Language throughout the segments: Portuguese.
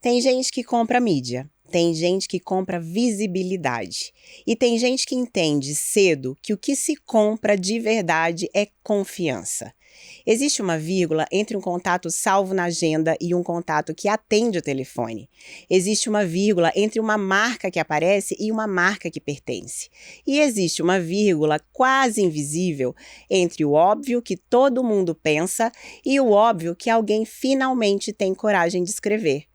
Tem gente que compra mídia, tem gente que compra visibilidade e tem gente que entende cedo que o que se compra de verdade é confiança. Existe uma vírgula entre um contato salvo na agenda e um contato que atende o telefone. Existe uma vírgula entre uma marca que aparece e uma marca que pertence. E existe uma vírgula quase invisível entre o óbvio que todo mundo pensa e o óbvio que alguém finalmente tem coragem de escrever.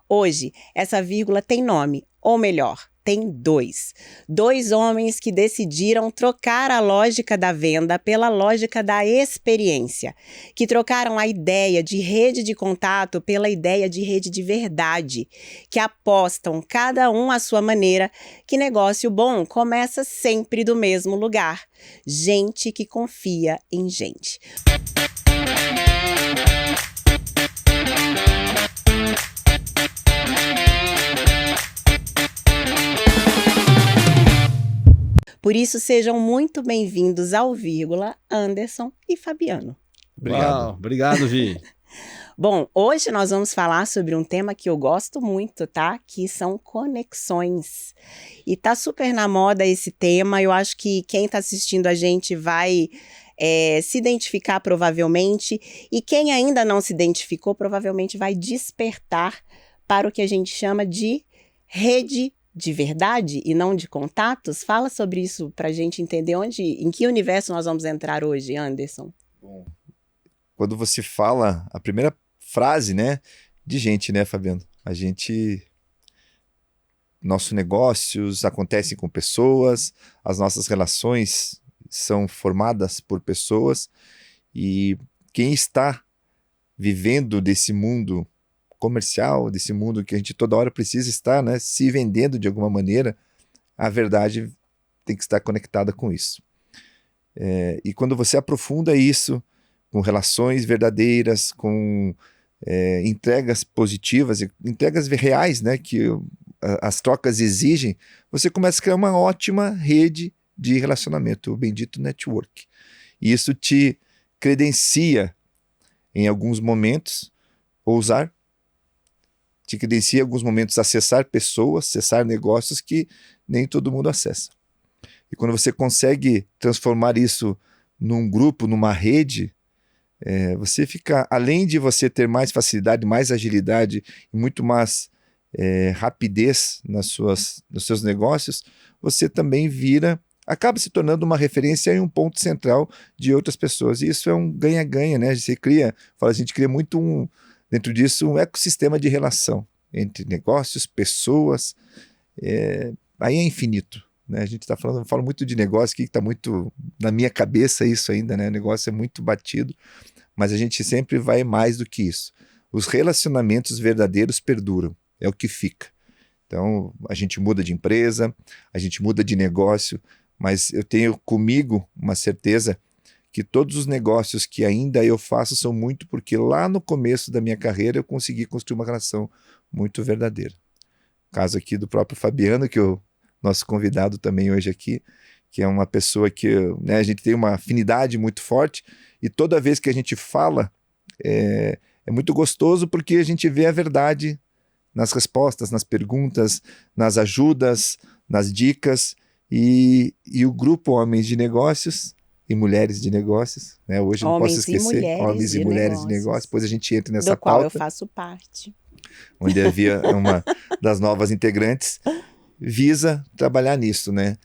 Hoje, essa vírgula tem nome, ou melhor, tem dois. Dois homens que decidiram trocar a lógica da venda pela lógica da experiência, que trocaram a ideia de rede de contato pela ideia de rede de verdade, que apostam, cada um à sua maneira, que negócio bom começa sempre do mesmo lugar. Gente que confia em gente. Por isso, sejam muito bem-vindos ao Vírgula, Anderson e Fabiano. Obrigado, Vi. Bom, hoje nós vamos falar sobre um tema que eu gosto muito, tá? Que são conexões. E tá super na moda esse tema, eu acho que quem tá assistindo a gente vai se identificar provavelmente, e quem ainda não se identificou provavelmente vai despertar para o que a gente chama de rede de verdade e não de contatos. Fala sobre isso pra gente entender em que universo nós vamos entrar hoje, Anderson. Bom, quando você fala a primeira frase, né, de gente, né, Fabiano? Nossos negócios acontecem com pessoas, as nossas relações são formadas por pessoas, e quem está vivendo desse mundo comercial, desse mundo que a gente toda hora precisa estar, né, se vendendo de alguma maneira, a verdade tem que estar conectada com isso. E quando você aprofunda isso com relações verdadeiras, com entregas positivas, entregas reais, né, que as trocas exigem, você começa a criar uma ótima rede de relacionamento, o bendito network. E isso te credencia em alguns momentos ousar, te credencia em alguns momentos acessar pessoas, acessar negócios que nem todo mundo acessa. E quando você consegue transformar isso num grupo, numa rede, você fica, além de você ter mais facilidade, mais agilidade e muito mais rapidez nos seus negócios, você também acaba se tornando uma referência e um ponto central de outras pessoas. E isso é um ganha-ganha, né? A gente cria muito dentro disso um ecossistema de relação entre negócios, pessoas, aí é infinito, né? A gente está falando, eu falo muito de negócio aqui, que está muito na minha cabeça isso ainda, né? O negócio é muito batido, mas a gente sempre vai mais do que isso. Os relacionamentos verdadeiros perduram, é o que fica. Então, a gente muda de empresa, a gente muda de negócio, mas eu tenho comigo uma certeza que todos os negócios que ainda eu faço são muito porque lá no começo da minha carreira eu consegui construir uma relação muito verdadeira. Caso aqui do próprio Fabiano, que é o nosso convidado também hoje aqui, que é uma pessoa que, né, a gente tem uma afinidade muito forte, e toda vez que a gente fala é muito gostoso porque a gente vê a verdade nas respostas, nas perguntas, nas ajudas, nas dicas, e o grupo Homens de Negócios e Mulheres de Negócios, né? Hoje não posso esquecer, Homens e Mulheres de Negócios, depois a gente entra nessa pauta. Do qual eu faço parte. Onde havia uma das novas integrantes, visa trabalhar nisso, né?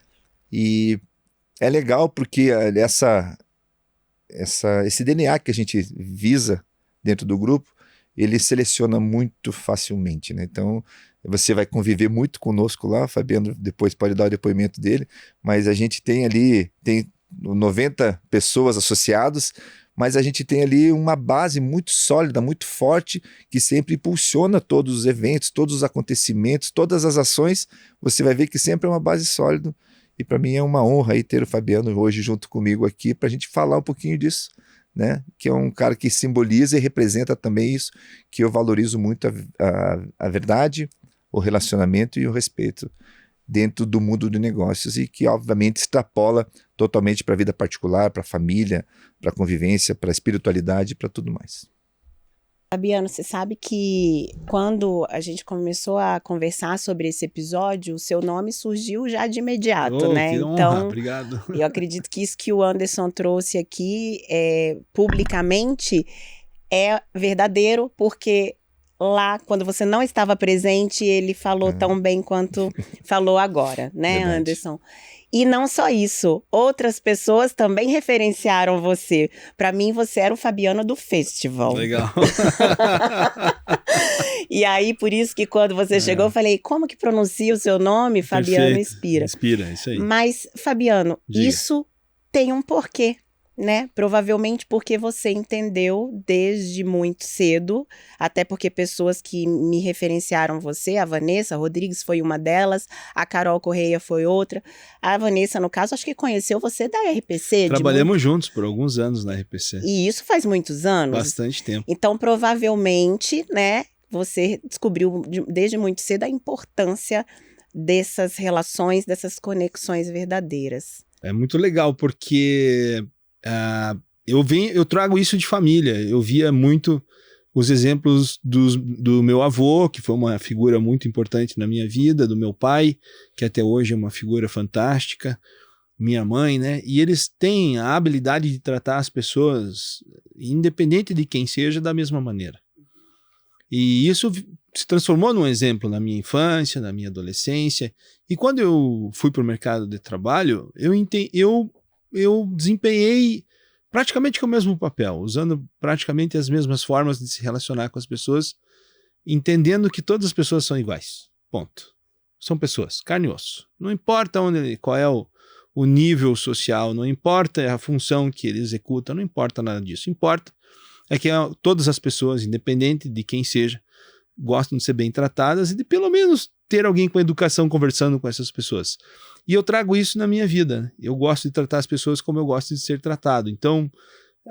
E é legal porque esse DNA que a gente visa dentro do grupo, ele seleciona muito facilmente, né? Então, você vai conviver muito conosco lá, o Fabiano depois pode dar o depoimento dele, mas a gente tem 90 pessoas associadas, mas a gente tem ali uma base muito sólida, muito forte, que sempre impulsiona todos os eventos, todos os acontecimentos, todas as ações. Você vai ver que sempre é uma base sólida, e para mim é uma honra aí ter o Fabiano hoje junto comigo aqui para a gente falar um pouquinho disso, né? Que é um cara que simboliza e representa também isso, que eu valorizo muito a verdade, o relacionamento e o respeito dentro do mundo de negócios, e que obviamente extrapola totalmente para a vida particular, para a família, para a convivência, para a espiritualidade e para tudo mais. Fabiano, você sabe que quando a gente começou a conversar sobre esse episódio, o seu nome surgiu já de imediato, né? Que honra, obrigado. Eu acredito que isso que o Anderson trouxe aqui publicamente é verdadeiro, porque lá, quando você não estava presente, ele falou tão bem quanto falou agora, né, verdade. Anderson? E não só isso, outras pessoas também referenciaram você. Para mim, você era o Fabiano do festival. Legal. E aí, por isso que quando você chegou, eu falei, como que pronuncia o seu nome? Fabiano Inspira. Inspira, isso aí. Mas, Fabiano, Diga. Isso tem um porquê, né? Provavelmente porque você entendeu desde muito cedo, até porque pessoas que me referenciaram você, a Vanessa Rodrigues foi uma delas, a Carol Correia foi outra. A Vanessa, no caso, acho que conheceu você da RPC. Trabalhamos juntos por alguns anos na RPC. E isso faz muitos anos. Bastante tempo. Então, provavelmente, né, você descobriu desde muito cedo a importância dessas relações, dessas conexões verdadeiras. É muito legal, porque eu trago isso de família. Eu via muito os exemplos do meu avô, que foi uma figura muito importante na minha vida, do meu pai, que até hoje é uma figura fantástica, minha mãe, né? E eles têm a habilidade de tratar as pessoas, independente de quem seja, da mesma maneira. E isso se transformou num exemplo na minha infância, na minha adolescência. E quando eu fui para o mercado de trabalho, eu desempenhei praticamente com o mesmo papel, usando praticamente as mesmas formas de se relacionar com as pessoas, entendendo que todas as pessoas são iguais. Ponto. São pessoas, carne e osso. Não importa qual é o nível social, não importa a função que ele executa, não importa nada disso. Importa é que todas as pessoas, independente de quem seja, gostam de ser bem tratadas e de pelo menos ter alguém com educação conversando com essas pessoas. E eu trago isso na minha vida, né? Eu gosto de tratar as pessoas como eu gosto de ser tratado. Então,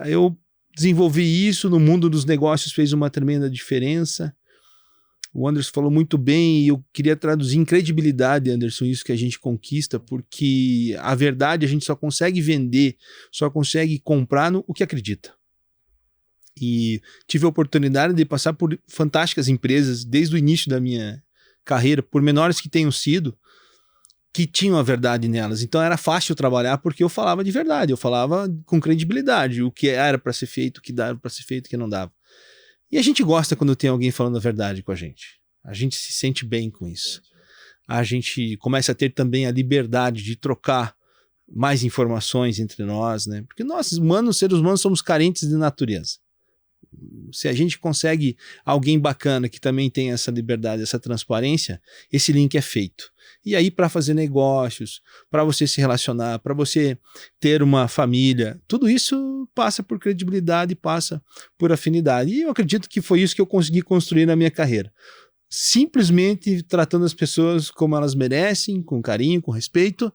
eu desenvolvi isso no mundo dos negócios, fez uma tremenda diferença. O Anderson falou muito bem e eu queria traduzir em credibilidade, Anderson, isso que a gente conquista, porque a verdade a gente só consegue vender, só consegue comprar no que acredita. E tive a oportunidade de passar por fantásticas empresas desde o início da minha carreira, por menores que tenham sido, que tinham a verdade nelas. Então era fácil trabalhar porque eu falava de verdade, eu falava com credibilidade, o que era para ser feito, o que dava para ser feito, o que não dava. E a gente gosta quando tem alguém falando a verdade com a gente. A gente se sente bem com isso. A gente começa a ter também a liberdade de trocar mais informações entre nós, né? Porque nós, seres humanos, somos carentes de natureza. Se a gente consegue alguém bacana que também tem essa liberdade, essa transparência, esse link é feito. E aí, para fazer negócios, para você se relacionar, para você ter uma família, tudo isso passa por credibilidade, passa por afinidade. E eu acredito que foi isso que eu consegui construir na minha carreira. Simplesmente tratando as pessoas como elas merecem, com carinho, com respeito,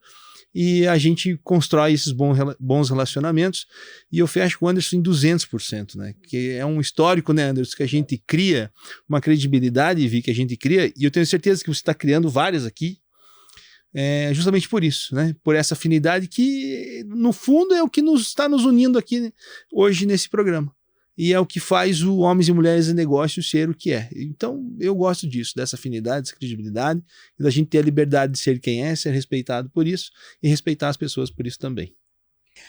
e a gente constrói esses bons relacionamentos, e eu fecho com o Anderson em 200%, né? Que é um histórico, né, Anderson, que a gente cria, uma credibilidade, Vi, que a gente cria, e eu tenho certeza que você está criando várias aqui, justamente por isso, né? Por essa afinidade que, no fundo, é o que está nos unindo aqui hoje nesse programa. E é o que faz o Homens e Mulheres em Negócios ser o que é. Então, eu gosto disso, dessa afinidade, dessa credibilidade, e da gente ter a liberdade de ser quem é, ser respeitado por isso, e respeitar as pessoas por isso também.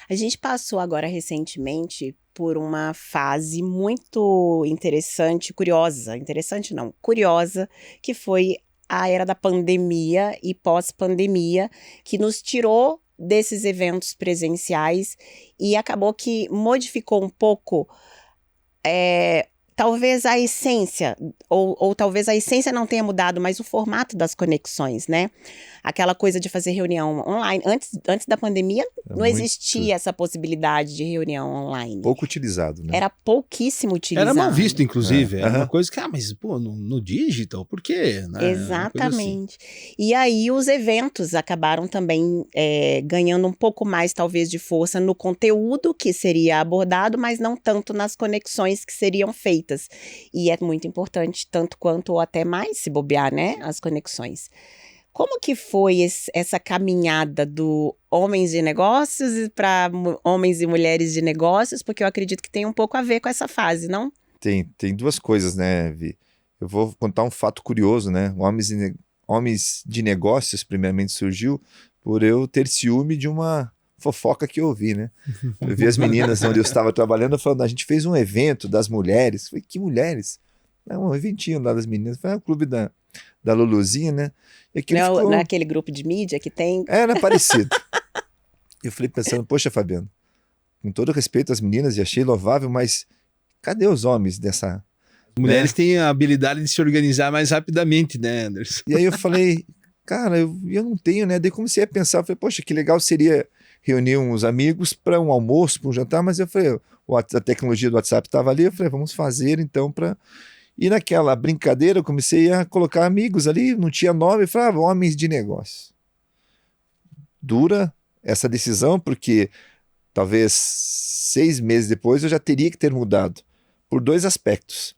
A gente passou agora recentemente por uma fase muito interessante, curiosa, que foi a era da pandemia e pós-pandemia, que nos tirou desses eventos presenciais e acabou que modificou um pouco talvez a essência, ou talvez a essência não tenha mudado, mas o formato das conexões, né? Aquela coisa de fazer reunião online. Antes da pandemia, não existia essa possibilidade de reunião online. Pouco utilizado, né? Era pouquíssimo utilizado. Era mal visto, inclusive. Era uma coisa que, mas, pô, no digital, por quê? Né? Exatamente. Assim. E aí os eventos acabaram também ganhando um pouco mais, talvez, de força no conteúdo que seria abordado, mas não tanto nas conexões que seriam feitas. E é muito importante, tanto quanto ou até mais, se bobear, né? As conexões. Como que foi essa caminhada do Homens de Negócios para Homens e Mulheres de Negócios? Porque eu acredito que tem um pouco a ver com essa fase, não? Tem duas coisas, né, Vi? Eu vou contar um fato curioso, né? Homens de Negócios, primeiramente, surgiu por eu ter ciúme de uma fofoca que eu ouvi, né? Eu vi as meninas onde eu estava trabalhando falando, a gente fez um evento das mulheres. Eu falei, que mulheres? Não, um eventinho lá das meninas. Foi o clube da Luluzinha, né? E aquilo Não, ficou... naquele grupo de mídia que tem. Era parecido. Eu falei pensando, poxa, Fabiano, com todo respeito às meninas, e achei louvável, mas cadê os homens dessa... Mulheres têm a habilidade de se organizar mais rapidamente, né, Anderson? E aí eu falei, cara, eu não tenho, né? Daí comecei a pensar, falei, poxa, que legal seria reunir uns amigos para um almoço, para um jantar, mas eu falei, a tecnologia do WhatsApp estava ali, eu falei, vamos fazer então para... E naquela brincadeira eu comecei a colocar amigos ali, não tinha nome, eu falava, homens de negócio. Dura essa decisão, porque talvez 6 meses depois eu já teria que ter mudado, por 2 aspectos.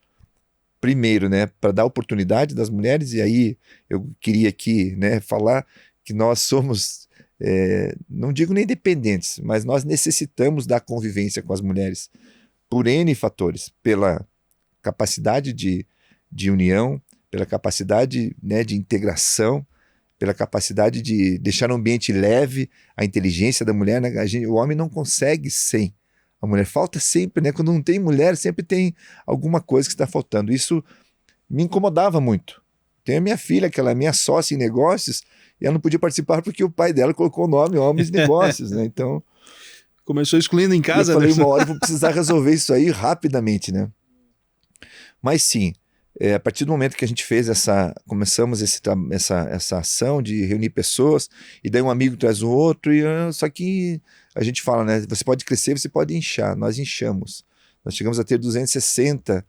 Primeiro, né, para dar oportunidade das mulheres, e aí eu queria aqui, né, falar que nós somos, não digo nem dependentes, mas nós necessitamos da convivência com as mulheres por N fatores, pela capacidade de união, pela capacidade, né, de integração, pela capacidade de deixar o ambiente leve, a inteligência da mulher, né, o homem não consegue sem a mulher. Falta sempre, né? Quando não tem mulher, sempre tem alguma coisa que está faltando. Isso me incomodava muito. Tem a minha filha, que ela é minha sócia em negócios, e ela não podia participar porque o pai dela colocou o nome Homens de Negócios, né? Então... Começou excluindo em casa, eu falei, né? uma hora eu vou precisar resolver isso aí rapidamente, né? Mas sim, a partir do momento que a gente começamos essa ação de reunir pessoas, e daí um amigo traz o outro, só que a gente fala, né? Você pode crescer, você pode inchar. Nós inchamos. Nós chegamos a ter 260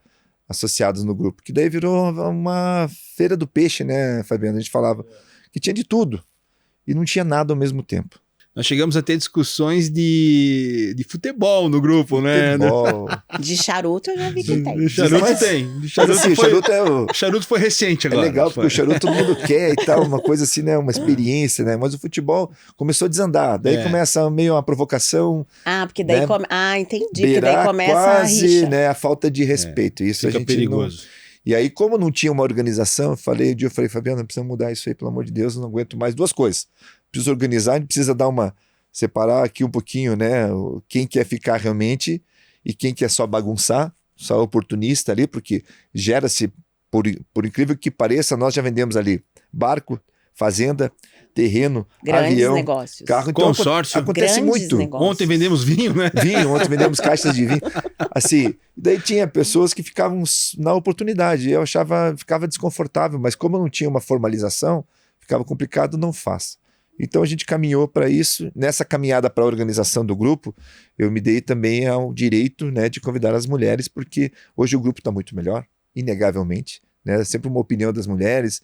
associados no grupo, que daí virou uma feira do peixe, né, Fabiano? A gente falava que tinha de tudo e não tinha nada ao mesmo tempo. Nós chegamos a ter discussões de futebol no grupo, né? Futebol. De charuto eu já vi que tem. De charuto tem. De charuto, assim, charuto foi recente agora. É legal, porque o charuto todo mundo quer e tal, uma coisa assim, né? Uma experiência, né? Mas o futebol começou a desandar. Daí começa meio uma provocação. Ah, porque daí né? entendi. Porque daí começa quase, a rixa. né? A falta de respeito. Isso fica a gente perigoso. E aí, como não tinha uma organização, eu falei, Fabiano, precisamos mudar isso aí, pelo amor de Deus, eu não aguento mais. 2 coisas. Preciso organizar, a gente precisa separar aqui um pouquinho, né? Quem quer ficar realmente e quem quer só bagunçar, só oportunista ali, porque gera-se, por incrível que pareça, nós já vendemos ali barco, fazenda, terreno, grandes avião, negócios. carro. Então, consórcio. Acontece Grandes muito. negócios. Ontem vendemos vinho, né? Ontem vendemos caixas de vinho. Assim, daí tinha pessoas que ficavam na oportunidade. Eu ficava desconfortável, mas como não tinha uma formalização, ficava complicado, não faço. Então a gente caminhou para isso. Nessa caminhada para a organização do grupo, eu me dei também ao direito, né, de convidar as mulheres, porque hoje o grupo está muito melhor, inegavelmente. Né? Sempre uma opinião das mulheres.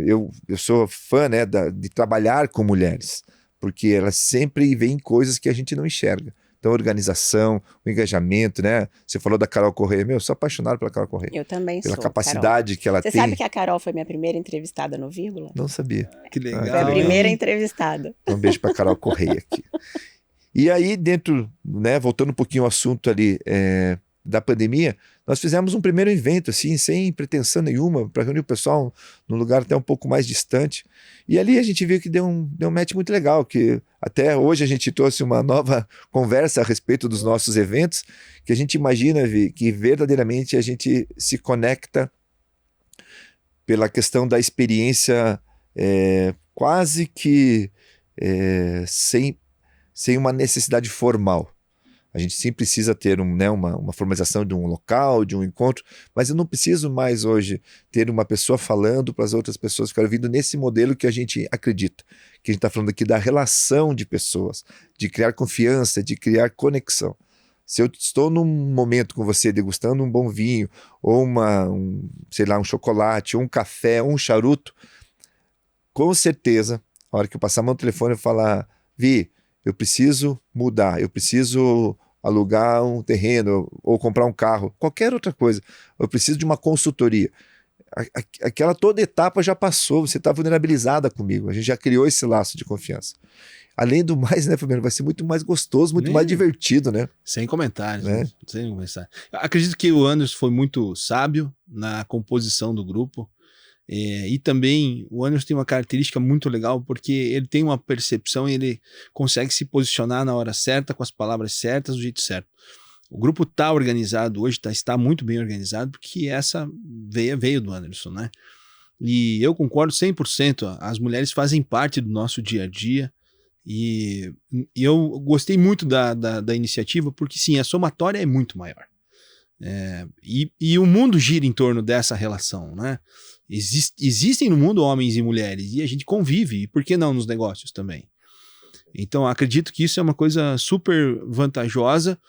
Eu sou fã, né, de trabalhar com mulheres, porque elas sempre veem coisas que a gente não enxerga. Então, a organização, o engajamento, né? Você falou da Carol Correia. Eu sou apaixonado pela Carol Correia. Eu também pela sou, capacidade Carol. que ela Você tem. Você sabe que a Carol foi minha primeira entrevistada no Vírgula? Não sabia. Que legal. Foi a primeira hein? entrevistada. Um beijo para Carol Correia aqui. E aí, né, voltando um pouquinho ao assunto ali da pandemia, nós fizemos um primeiro evento, assim, sem pretensão nenhuma, para reunir o pessoal num lugar até um pouco mais distante. E ali a gente viu que deu um match muito legal, que até hoje a gente trouxe uma nova conversa a respeito dos nossos eventos, que a gente imagina, Vi, que verdadeiramente a gente se conecta pela questão da experiência quase que sem uma necessidade formal. A gente sim precisa ter uma formalização de um local, de um encontro, mas eu não preciso mais hoje ter uma pessoa falando para as outras pessoas, ficar ouvindo nesse modelo que a gente acredita, que a gente está falando aqui da relação de pessoas, de criar confiança, de criar conexão. Se eu estou num momento com você degustando um bom vinho, ou um chocolate, ou um café, ou um charuto, com certeza, a hora que eu passar meu telefone e falar, Vi, eu preciso mudar, eu preciso alugar um terreno ou comprar um carro, qualquer outra coisa, eu preciso de uma consultoria. aquela toda etapa já passou, você está vulnerabilizada comigo, a gente já criou esse laço de confiança. Além do mais, né, Fabiano, vai ser muito mais gostoso, muito mais divertido, né? Sem comentários, né? Sem comentários. Acredito que o Anderson foi muito sábio na composição do grupo. E também o Anderson tem uma característica muito legal, porque ele tem uma percepção e ele consegue se posicionar na hora certa, com as palavras certas, do jeito certo. O grupo está organizado hoje, está muito bem organizado, porque essa veio do Anderson, né? E eu concordo 100%, as mulheres fazem parte do nosso dia a dia. E eu gostei muito da iniciativa, porque sim, a somatória é muito maior. E o mundo gira em torno dessa relação, né? Existem no mundo homens e mulheres, e a gente convive, e por que não nos negócios também? Então, acredito que isso é uma coisa super vantajosa,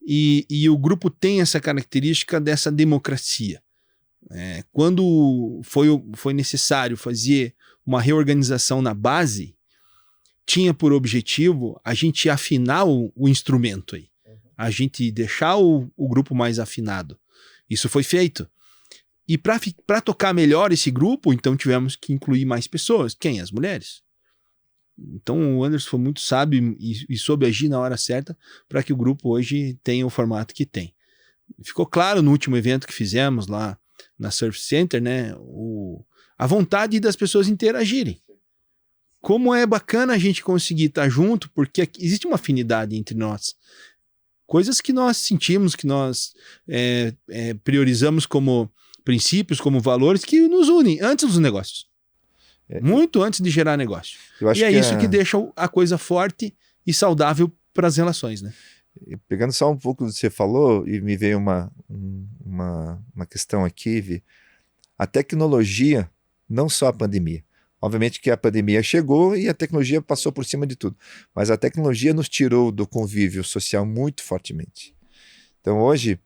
e o grupo tem essa característica dessa democracia. Quando foi necessário fazer uma reorganização na base, tinha por objetivo a gente afinar o instrumento aí, a gente deixar o grupo mais afinado. Isso foi feito. E para tocar melhor esse grupo, então tivemos que incluir mais pessoas. Quem? As mulheres. Então o Anderson foi muito sábio e soube agir na hora certa para que o grupo hoje tenha o formato que tem. Ficou claro no último evento que fizemos lá na Surf Center, né, a vontade das pessoas interagirem. Como é bacana a gente conseguir estar junto, porque existe uma afinidade entre nós. Coisas que nós sentimos, que nós priorizamos como princípios, como valores, que nos unem antes dos negócios. Muito antes de gerar negócio. E é isso que deixa a coisa forte e saudável para as relações, né? Pegando só um pouco do que você falou, e me veio uma questão aqui, Vi. A tecnologia, não só a pandemia. Obviamente que a pandemia chegou e a tecnologia passou por cima de tudo. Mas a tecnologia nos tirou do convívio social muito fortemente. Então hoje,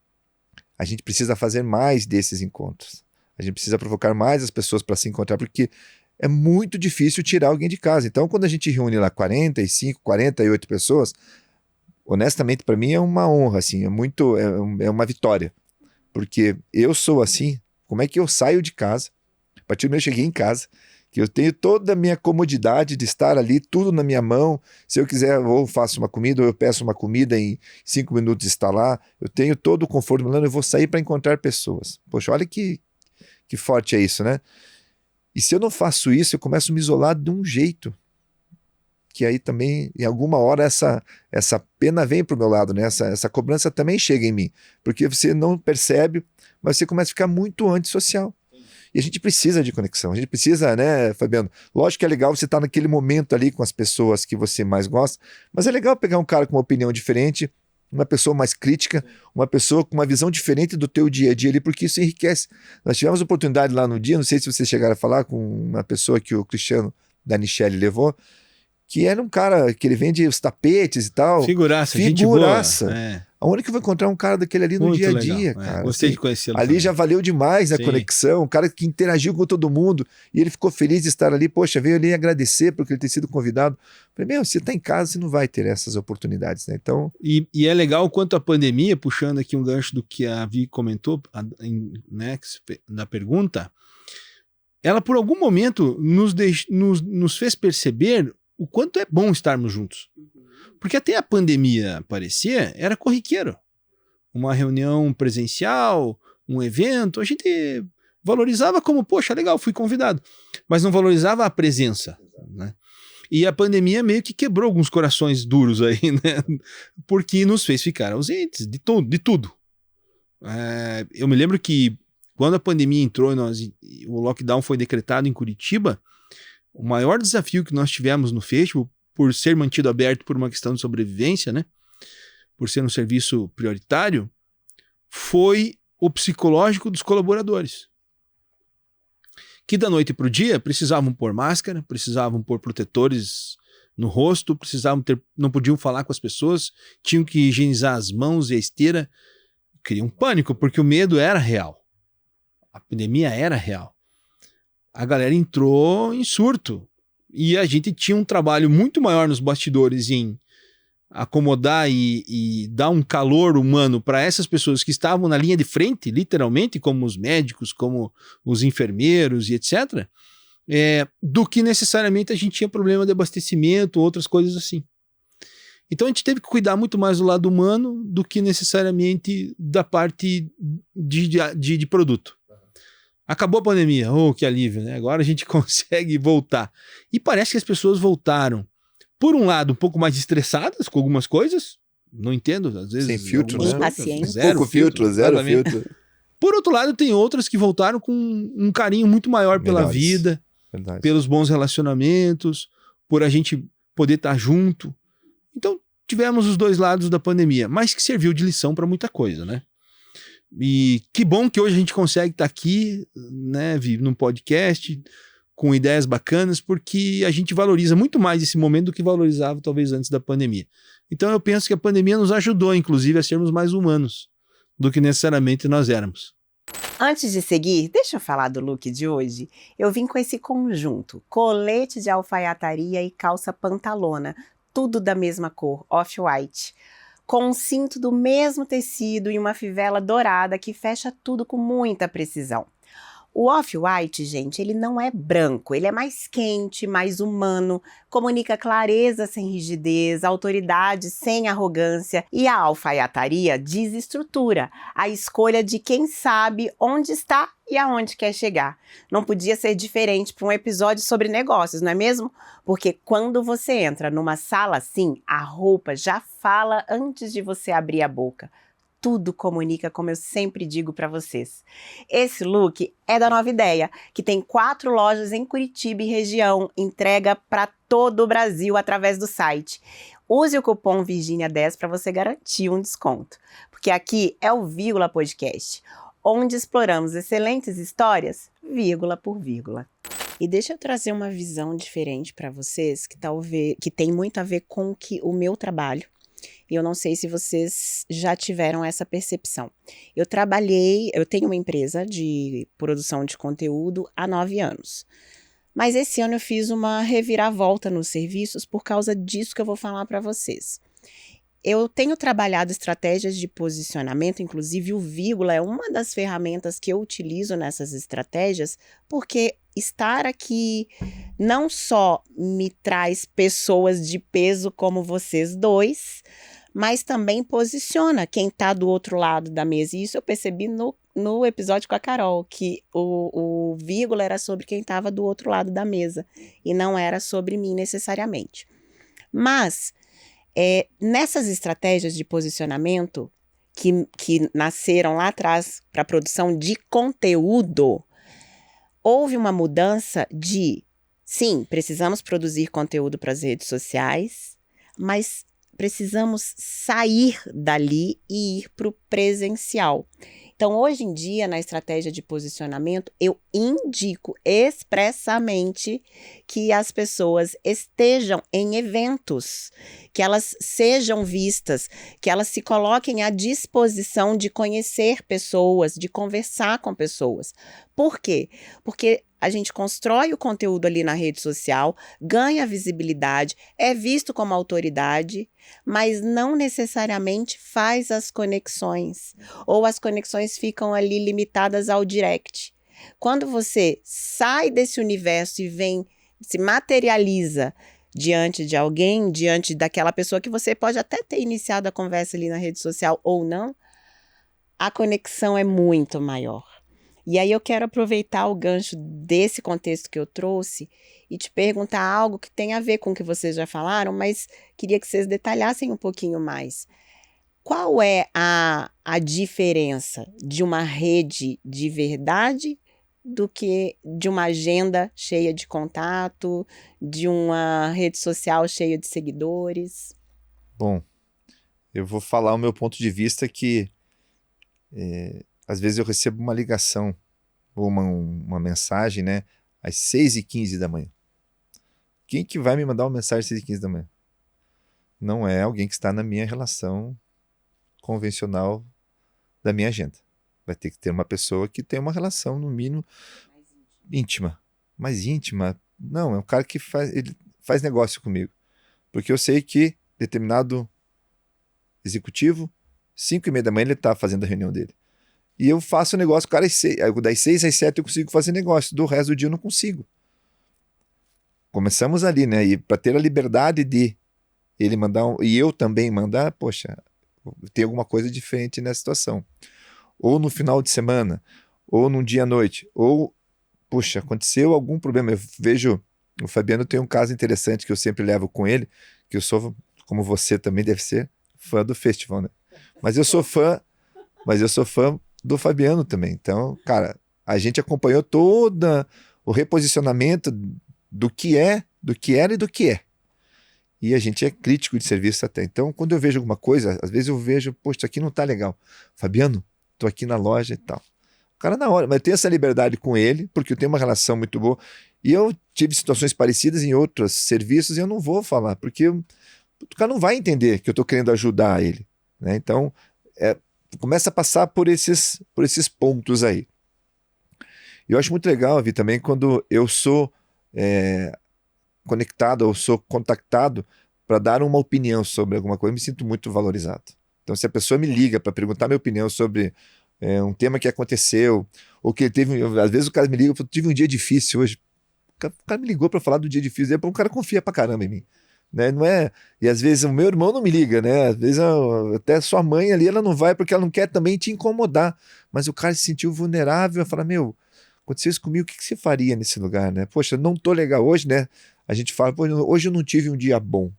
a gente precisa fazer mais desses encontros. A gente precisa provocar mais as pessoas para se encontrar, porque é muito difícil tirar alguém de casa. Então quando a gente reúne lá 45, 48 pessoas, honestamente para mim é uma honra, assim, é uma vitória. Porque eu sou assim, como é que eu saio de casa? A partir do momento que eu cheguei em casa, que eu tenho toda a minha comodidade de estar ali, tudo na minha mão. Se eu quiser, ou faço uma comida, ou eu peço uma comida, em 5 minutos está lá. Eu tenho todo o conforto, eu vou sair para encontrar pessoas. Poxa, olha que forte é isso, né? E se eu não faço isso, eu começo a me isolar de um jeito. Que aí também, em alguma hora, essa pena vem para o meu lado, né? Essa cobrança também chega em mim. Porque você não percebe, mas você começa a ficar muito antissocial. E a gente precisa de conexão, a gente precisa, né, Fabiano? Lógico que é legal você estar naquele momento ali com as pessoas que você mais gosta, mas é legal pegar um cara com uma opinião diferente, uma pessoa mais crítica, uma pessoa com uma visão diferente do teu dia a dia ali, porque isso enriquece. Nós tivemos oportunidade lá no dia, não sei se vocês chegaram a falar com uma pessoa que o Cristiano da Nichelle levou, que era um cara que ele vende os tapetes e tal. Figuraça. Gente boa. Aonde que eu vou encontrar um cara daquele ali no dia a dia, cara? Gostei de conhecê-lo. Ali também. Já valeu demais a conexão, um cara que interagiu com todo mundo, e ele ficou feliz de estar ali, poxa, veio ali agradecer por ele ter sido convidado. Falei, você tá em casa, você não vai ter essas oportunidades, né? Então... E é legal o quanto a pandemia, puxando aqui um gancho do que a Vi comentou, né, na pergunta, ela por algum momento nos fez perceber o quanto é bom estarmos juntos. Porque até a pandemia aparecer, era corriqueiro. Uma reunião presencial, um evento, a gente valorizava como, poxa, legal, fui convidado. Mas não valorizava a presença, né? E a pandemia meio que quebrou alguns corações duros aí, né? Porque nos fez ficar ausentes de tudo. Eu me lembro que quando a pandemia entrou e o lockdown foi decretado em Curitiba, o maior desafio que nós tivemos no festival, por ser mantido aberto por uma questão de sobrevivência, né? Por ser um serviço prioritário, foi o psicológico dos colaboradores. Que da noite para o dia precisavam pôr máscara, precisavam pôr protetores no rosto, não podiam falar com as pessoas, tinham que higienizar as mãos e a esteira. Cria um pânico, porque o medo era real. A pandemia era real. A galera entrou em surto. E a gente tinha um trabalho muito maior nos bastidores em acomodar e dar um calor humano para essas pessoas que estavam na linha de frente, literalmente, como os médicos, como os enfermeiros e etc., do que necessariamente a gente tinha problema de abastecimento, outras coisas assim. Então a gente teve que cuidar muito mais do lado humano do que necessariamente da parte de produto. Acabou a pandemia, que alívio, né? Agora a gente consegue voltar. E parece que as pessoas voltaram, por um lado, um pouco mais estressadas com algumas coisas, não entendo, às vezes... Sem filtro, né? Impaciente. Pouco filtro, zero filtro. Por outro lado, tem outras que voltaram com um carinho muito maior pela Melhores. vida, Verdade. pelos bons relacionamentos, por a gente poder estar junto. Então, tivemos os dois lados da pandemia, mas que serviu de lição para muita coisa, né? E que bom que hoje a gente consegue estar aqui, né, Vi, num podcast, com ideias bacanas, porque a gente valoriza muito mais esse momento do que valorizava talvez antes da pandemia. Então eu penso que a pandemia nos ajudou, inclusive, a sermos mais humanos do que necessariamente nós éramos. Antes de seguir, deixa eu falar do look de hoje. Eu vim com esse conjunto, colete de alfaiataria e calça pantalona, tudo da mesma cor, off-white, com um cinto do mesmo tecido e uma fivela dourada que fecha tudo com muita precisão. O off-white, gente, ele não é branco, ele é mais quente, mais humano, comunica clareza sem rigidez, autoridade sem arrogância, e a alfaiataria diz estrutura, a escolha de quem sabe onde está e aonde quer chegar. Não podia ser diferente para um episódio sobre negócios, não é mesmo? Porque quando você entra numa sala assim, a roupa já fala antes de você abrir a boca. Tudo comunica, como eu sempre digo para vocês. Esse look é da Nova Ideia, que tem 4 lojas em Curitiba e região, entrega para todo o Brasil através do site. Use o cupom Virginia10 para você garantir um desconto, porque aqui é o Vírgula Podcast, onde exploramos excelentes histórias, vírgula por vírgula. E deixa eu trazer uma visão diferente para vocês, que tem muito a ver com o meu trabalho. E eu não sei se vocês já tiveram essa percepção. Eu tenho uma empresa de produção de conteúdo há 9 anos. Mas esse ano eu fiz uma reviravolta nos serviços por causa disso que eu vou falar para vocês. Eu tenho trabalhado estratégias de posicionamento, inclusive o vírgula é uma das ferramentas que eu utilizo nessas estratégias, porque estar aqui não só me traz pessoas de peso como vocês dois, mas também posiciona quem está do outro lado da mesa. E isso eu percebi no episódio com a Carol, que o vírgula era sobre quem estava do outro lado da mesa e não era sobre mim necessariamente. Mas nessas estratégias de posicionamento que nasceram lá atrás para a produção de conteúdo, houve uma mudança sim, precisamos produzir conteúdo para as redes sociais, mas precisamos sair dali e ir para o presencial. Então, hoje em dia, na estratégia de posicionamento, eu indico expressamente que as pessoas estejam em eventos, que elas sejam vistas, que elas se coloquem à disposição de conhecer pessoas, de conversar com pessoas. Por quê? Porque a gente constrói o conteúdo ali na rede social, ganha visibilidade, é visto como autoridade, mas não necessariamente faz as conexões, ou as conexões ficam ali limitadas ao direct. Quando você sai desse universo e se materializa diante de alguém, diante daquela pessoa que você pode até ter iniciado a conversa ali na rede social ou não, a conexão é muito maior. E aí eu quero aproveitar o gancho desse contexto que eu trouxe e te perguntar algo que tem a ver com o que vocês já falaram, mas queria que vocês detalhassem um pouquinho mais. Qual é a diferença de uma rede de verdade do que de uma agenda cheia de contato, de uma rede social cheia de seguidores? Bom, eu vou falar o meu ponto de vista que às vezes eu recebo uma ligação ou uma mensagem, né, às 6h15 da manhã. Quem que vai me mandar uma mensagem às 6h15 da manhã? Não é alguém que está na minha relação convencional da minha agenda. Vai ter que ter uma pessoa que tem uma relação, no mínimo, íntima. Mais íntima? Não, é um cara que ele faz negócio comigo. Porque eu sei que determinado executivo, 5h30 da manhã ele tá fazendo a reunião dele. E eu faço o negócio, cara, das 6 às 7 eu consigo fazer negócio, do resto do dia eu não consigo. Começamos ali, né? E para ter a liberdade de ele mandar, e eu também mandar, poxa, tem alguma coisa diferente nessa situação. Ou no final de semana, ou num dia à noite, ou, puxa, aconteceu algum problema. Eu vejo, o Fabiano tem um caso interessante que eu sempre levo com ele, que eu sou, como você também deve ser, fã do festival, né? Mas eu sou fã do Fabiano também. Então, cara, a gente acompanhou todo o reposicionamento do que era e do que é. E a gente é crítico de serviço até. Então, quando eu vejo alguma coisa, às vezes eu vejo, poxa, isso aqui não tá legal. Fabiano, tô aqui na loja e tal. O cara na hora, mas eu tenho essa liberdade com ele, porque eu tenho uma relação muito boa. E eu tive situações parecidas em outros serviços e eu não vou falar, porque o cara não vai entender que eu tô querendo ajudar ele, né? Então, começa a passar por esses pontos aí. E eu acho muito legal, Vi, também, quando eu sou conectado ou sou contactado para dar uma opinião sobre alguma coisa, eu me sinto muito valorizado. Então, se a pessoa me liga para perguntar minha opinião sobre um tema que aconteceu, ou que teve, às vezes o cara me liga, eu tive um dia difícil hoje. O cara me ligou para falar do dia difícil, um cara confia pra caramba em mim. Né? Não é, e às vezes o meu irmão não me liga, né? Às vezes até sua mãe ali, ela não vai porque ela não quer também te incomodar, mas o cara se sentiu vulnerável, fala, meu, aconteceu isso comigo, o que você faria nesse lugar, né? Poxa, não tô legal hoje, né? A gente fala, hoje eu não tive um dia bom.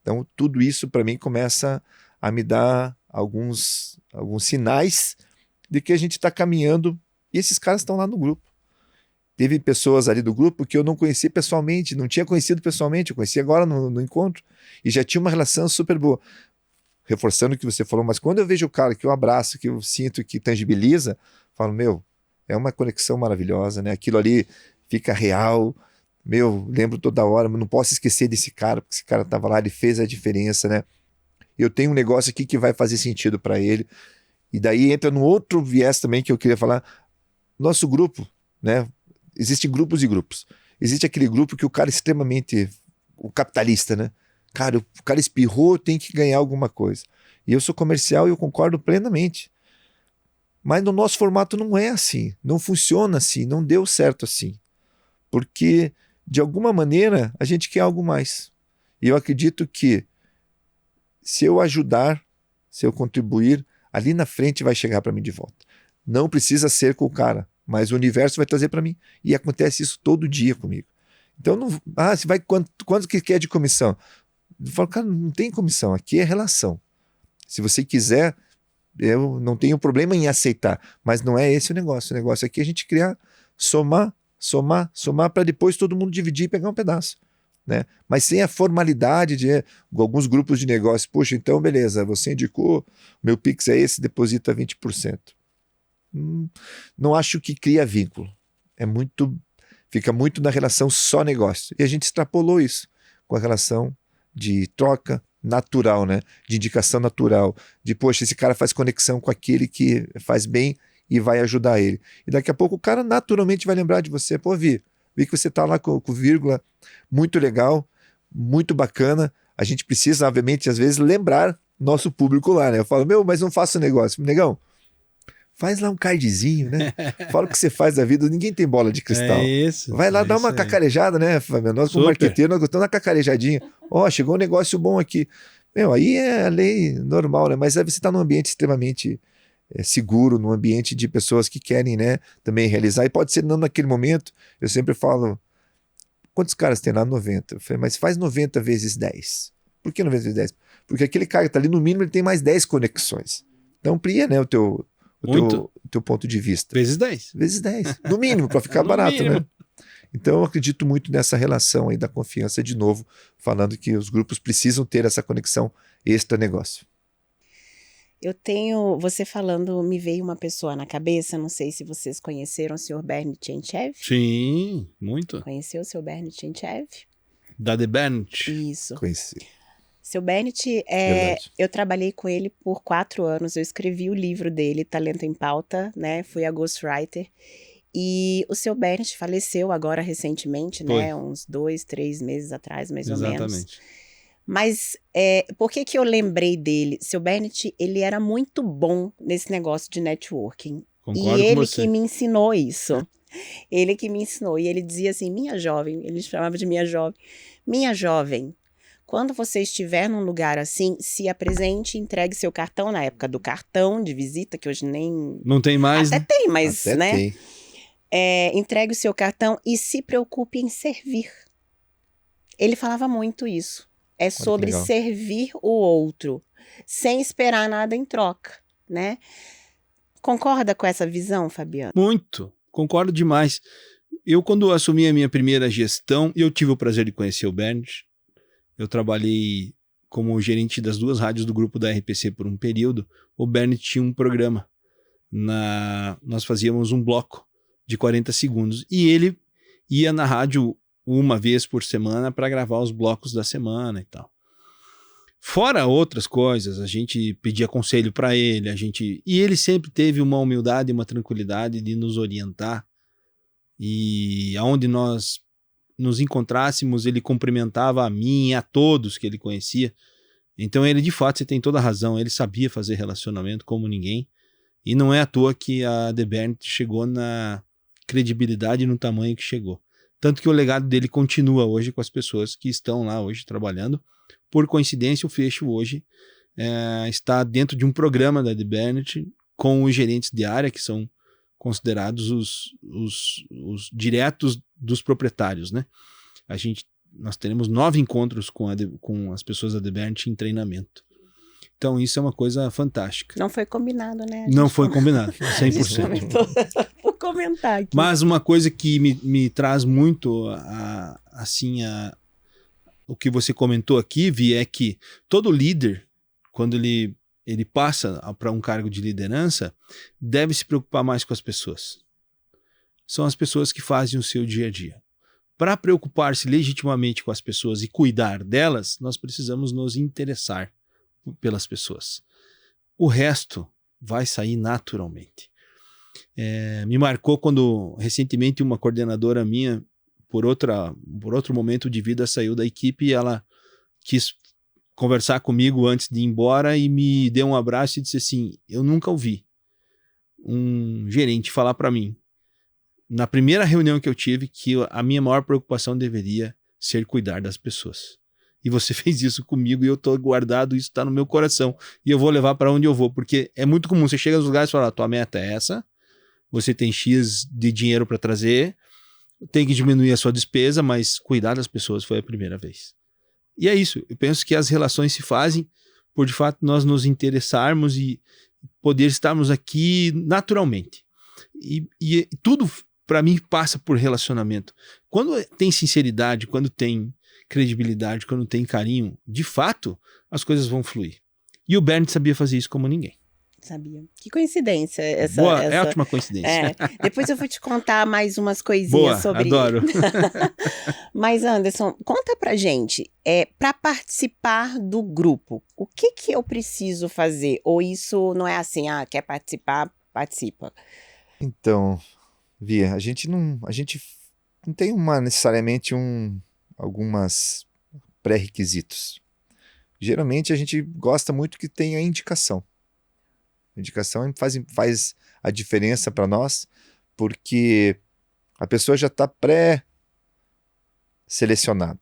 Então tudo isso para mim começa a me dar alguns sinais de que a gente está caminhando, e esses caras estão lá no grupo. Teve pessoas ali do grupo que eu não conheci pessoalmente, não tinha conhecido pessoalmente, eu conheci agora no encontro, e já tinha uma relação super boa. Reforçando o que você falou, mas quando eu vejo o cara que eu abraço, que eu sinto, que tangibiliza, falo, meu, é uma conexão maravilhosa, né? Aquilo ali fica real, meu, lembro toda hora, mas não posso esquecer desse cara, porque esse cara estava lá, ele fez a diferença, né? Eu tenho um negócio aqui que vai fazer sentido para ele, e daí entra num outro viés também que eu queria falar, nosso grupo, né? Existem grupos e grupos. Existe aquele grupo que o cara é extremamente o capitalista, né? Cara, o cara espirrou, tem que ganhar alguma coisa. E eu sou comercial e eu concordo plenamente. Mas no nosso formato não é assim, não funciona assim, não deu certo assim. Porque, de alguma maneira, a gente quer algo mais. E eu acredito que se eu ajudar, se eu contribuir, ali na frente vai chegar para mim de volta. Não precisa ser com o cara, mas o universo vai trazer para mim. E acontece isso todo dia comigo. Então, não, você vai quanto que quer de comissão? Eu falo, cara, não tem comissão, aqui é relação. Se você quiser, eu não tenho problema em aceitar, mas não é esse o negócio. O negócio aqui é a gente criar, somar para depois todo mundo dividir e pegar um pedaço. Né? Mas sem a formalidade de alguns grupos de negócio. Poxa, então beleza, você indicou, meu Pix é esse, deposita 20%. Não acho que cria vínculo. Fica muito na relação só negócio. E a gente extrapolou isso com a relação de troca natural, né? De indicação natural. De, poxa, esse cara faz conexão com aquele que faz bem e vai ajudar ele. E daqui a pouco o cara naturalmente vai lembrar de você. Pô, vi que você tá lá com vírgula, muito legal, muito bacana. A gente precisa, obviamente, às vezes, lembrar nosso público lá, né? Eu falo, mas não faço negócio. Negão, faz lá um cardzinho, né? Fala o que você faz da vida, ninguém tem bola de cristal. É isso. Vai lá dar uma cacarejada, né, Fabiano? Nós, como marqueteiro, nós gostamos da cacarejadinha. Chegou um negócio bom aqui. Aí é a lei normal, né? Mas aí você está num ambiente extremamente seguro, num ambiente de pessoas que querem, né, também realizar. E pode ser não naquele momento. Eu sempre falo, quantos caras tem lá? 90. Eu falei, mas faz 90 vezes 10. Por que 90 vezes 10? Porque aquele cara que está ali, no mínimo, ele tem mais 10 conexões. Então amplia, né, o teu ponto de vista. Vezes 10. Vezes 10. No mínimo, para ficar barato, mínimo, né? Então eu acredito muito nessa relação aí da confiança, de novo, falando que os grupos precisam ter essa conexão extra-negócio. Você falando, me veio uma pessoa na cabeça, não sei se vocês conheceram o Sr. Bernie Tchenchev. Sim, muito. Conheceu o Sr. Bernie Tchenchev? Da The Berndt. Isso. Conheci. Seu Berndt, eu trabalhei com ele por 4 anos, eu escrevi o livro dele, Talento em Pauta, né? Fui a ghostwriter. E o seu Berndt faleceu agora recentemente, né? Uns 2, 3 meses atrás, mais ou menos. Exatamente. Mas por que que eu lembrei dele? Seu Bennett, ele era muito bom nesse negócio de networking. Concordo E com ele você. que me ensinou isso. Ele que me ensinou. E ele dizia assim, minha jovem, ele chamava de minha jovem, quando você estiver num lugar assim, se apresente e entregue seu cartão, na época do cartão de visita, que hoje nem... Não tem mais, Até né? tem, mas, Até né? tem. Entregue o seu cartão e se preocupe em servir. Ele falava muito isso. É sobre legal. servir o outro, sem esperar nada em troca, né? Concorda com essa visão, Fabiano? Muito. Concordo demais. Eu, quando assumi a minha primeira gestão, eu tive o prazer de conhecer o Bennett. Eu trabalhei como gerente das 2 rádios do grupo da RPC por um período. O Bennett tinha um programa. Nós fazíamos um bloco de 40 segundos. E ele ia na rádio uma vez por semana para gravar os blocos da semana e tal. Fora outras coisas, a gente pedia conselho para ele, e ele sempre teve uma humildade e uma tranquilidade de nos orientar. E aonde nós nos encontrássemos, ele cumprimentava a mim e a todos que ele conhecia. Então ele, de fato, você tem toda a razão, ele sabia fazer relacionamento como ninguém. E não é à toa que a The Bennett chegou na credibilidade e no tamanho que chegou. Tanto que o legado dele continua hoje com as pessoas que estão lá hoje trabalhando. Por coincidência, o Fecho hoje está dentro de um programa da The Bennett com os gerentes de área, que são considerados os diretos dos proprietários, né? Nós teremos 9 encontros com as pessoas da The Bennett em treinamento. Então isso é uma coisa fantástica. Não foi combinado, né? Não foi combinado, 100%. Vou comentar aqui. Mas uma coisa que me traz muito o que você comentou aqui, Vi, é que todo líder, quando ele passa para um cargo de liderança, deve se preocupar mais com as pessoas. São as pessoas que fazem o seu dia a dia. Para preocupar-se legitimamente com as pessoas e cuidar delas, nós precisamos nos interessar pelas pessoas. O resto vai sair naturalmente. Me marcou quando recentemente uma coordenadora minha, por outro momento de vida, saiu da equipe e ela quis conversar comigo antes de ir embora e me deu um abraço e disse assim, eu nunca ouvi um gerente falar para mim, na primeira reunião que eu tive, que a minha maior preocupação deveria ser cuidar das pessoas. E você fez isso comigo e eu tô guardado, isso tá no meu coração. E eu vou levar para onde eu vou, porque é muito comum, você chega nos lugares e fala, tua meta é essa, você tem X de dinheiro para trazer, tem que diminuir a sua despesa, mas cuidar das pessoas foi a primeira vez. E é isso, eu penso que as relações se fazem por, de fato, nós nos interessarmos e poder estarmos aqui naturalmente. E tudo, para mim, passa por relacionamento. Quando tem sinceridade, quando tem credibilidade, quando tem carinho, de fato, as coisas vão fluir. E o Bennett sabia fazer isso como ninguém. Sabia. Que coincidência essa. Boa, é ótima coincidência. Depois eu vou te contar mais umas coisinhas Boa, sobre... adoro. Mas, Anderson, conta pra gente, para participar do grupo, o que eu preciso fazer? Ou isso não é assim, quer participar, participa? Então, Via, a gente não tem necessariamente algumas pré-requisitos. Geralmente a gente gosta muito que tenha indicação. A indicação faz a diferença para nós, porque a pessoa já está pré-selecionada.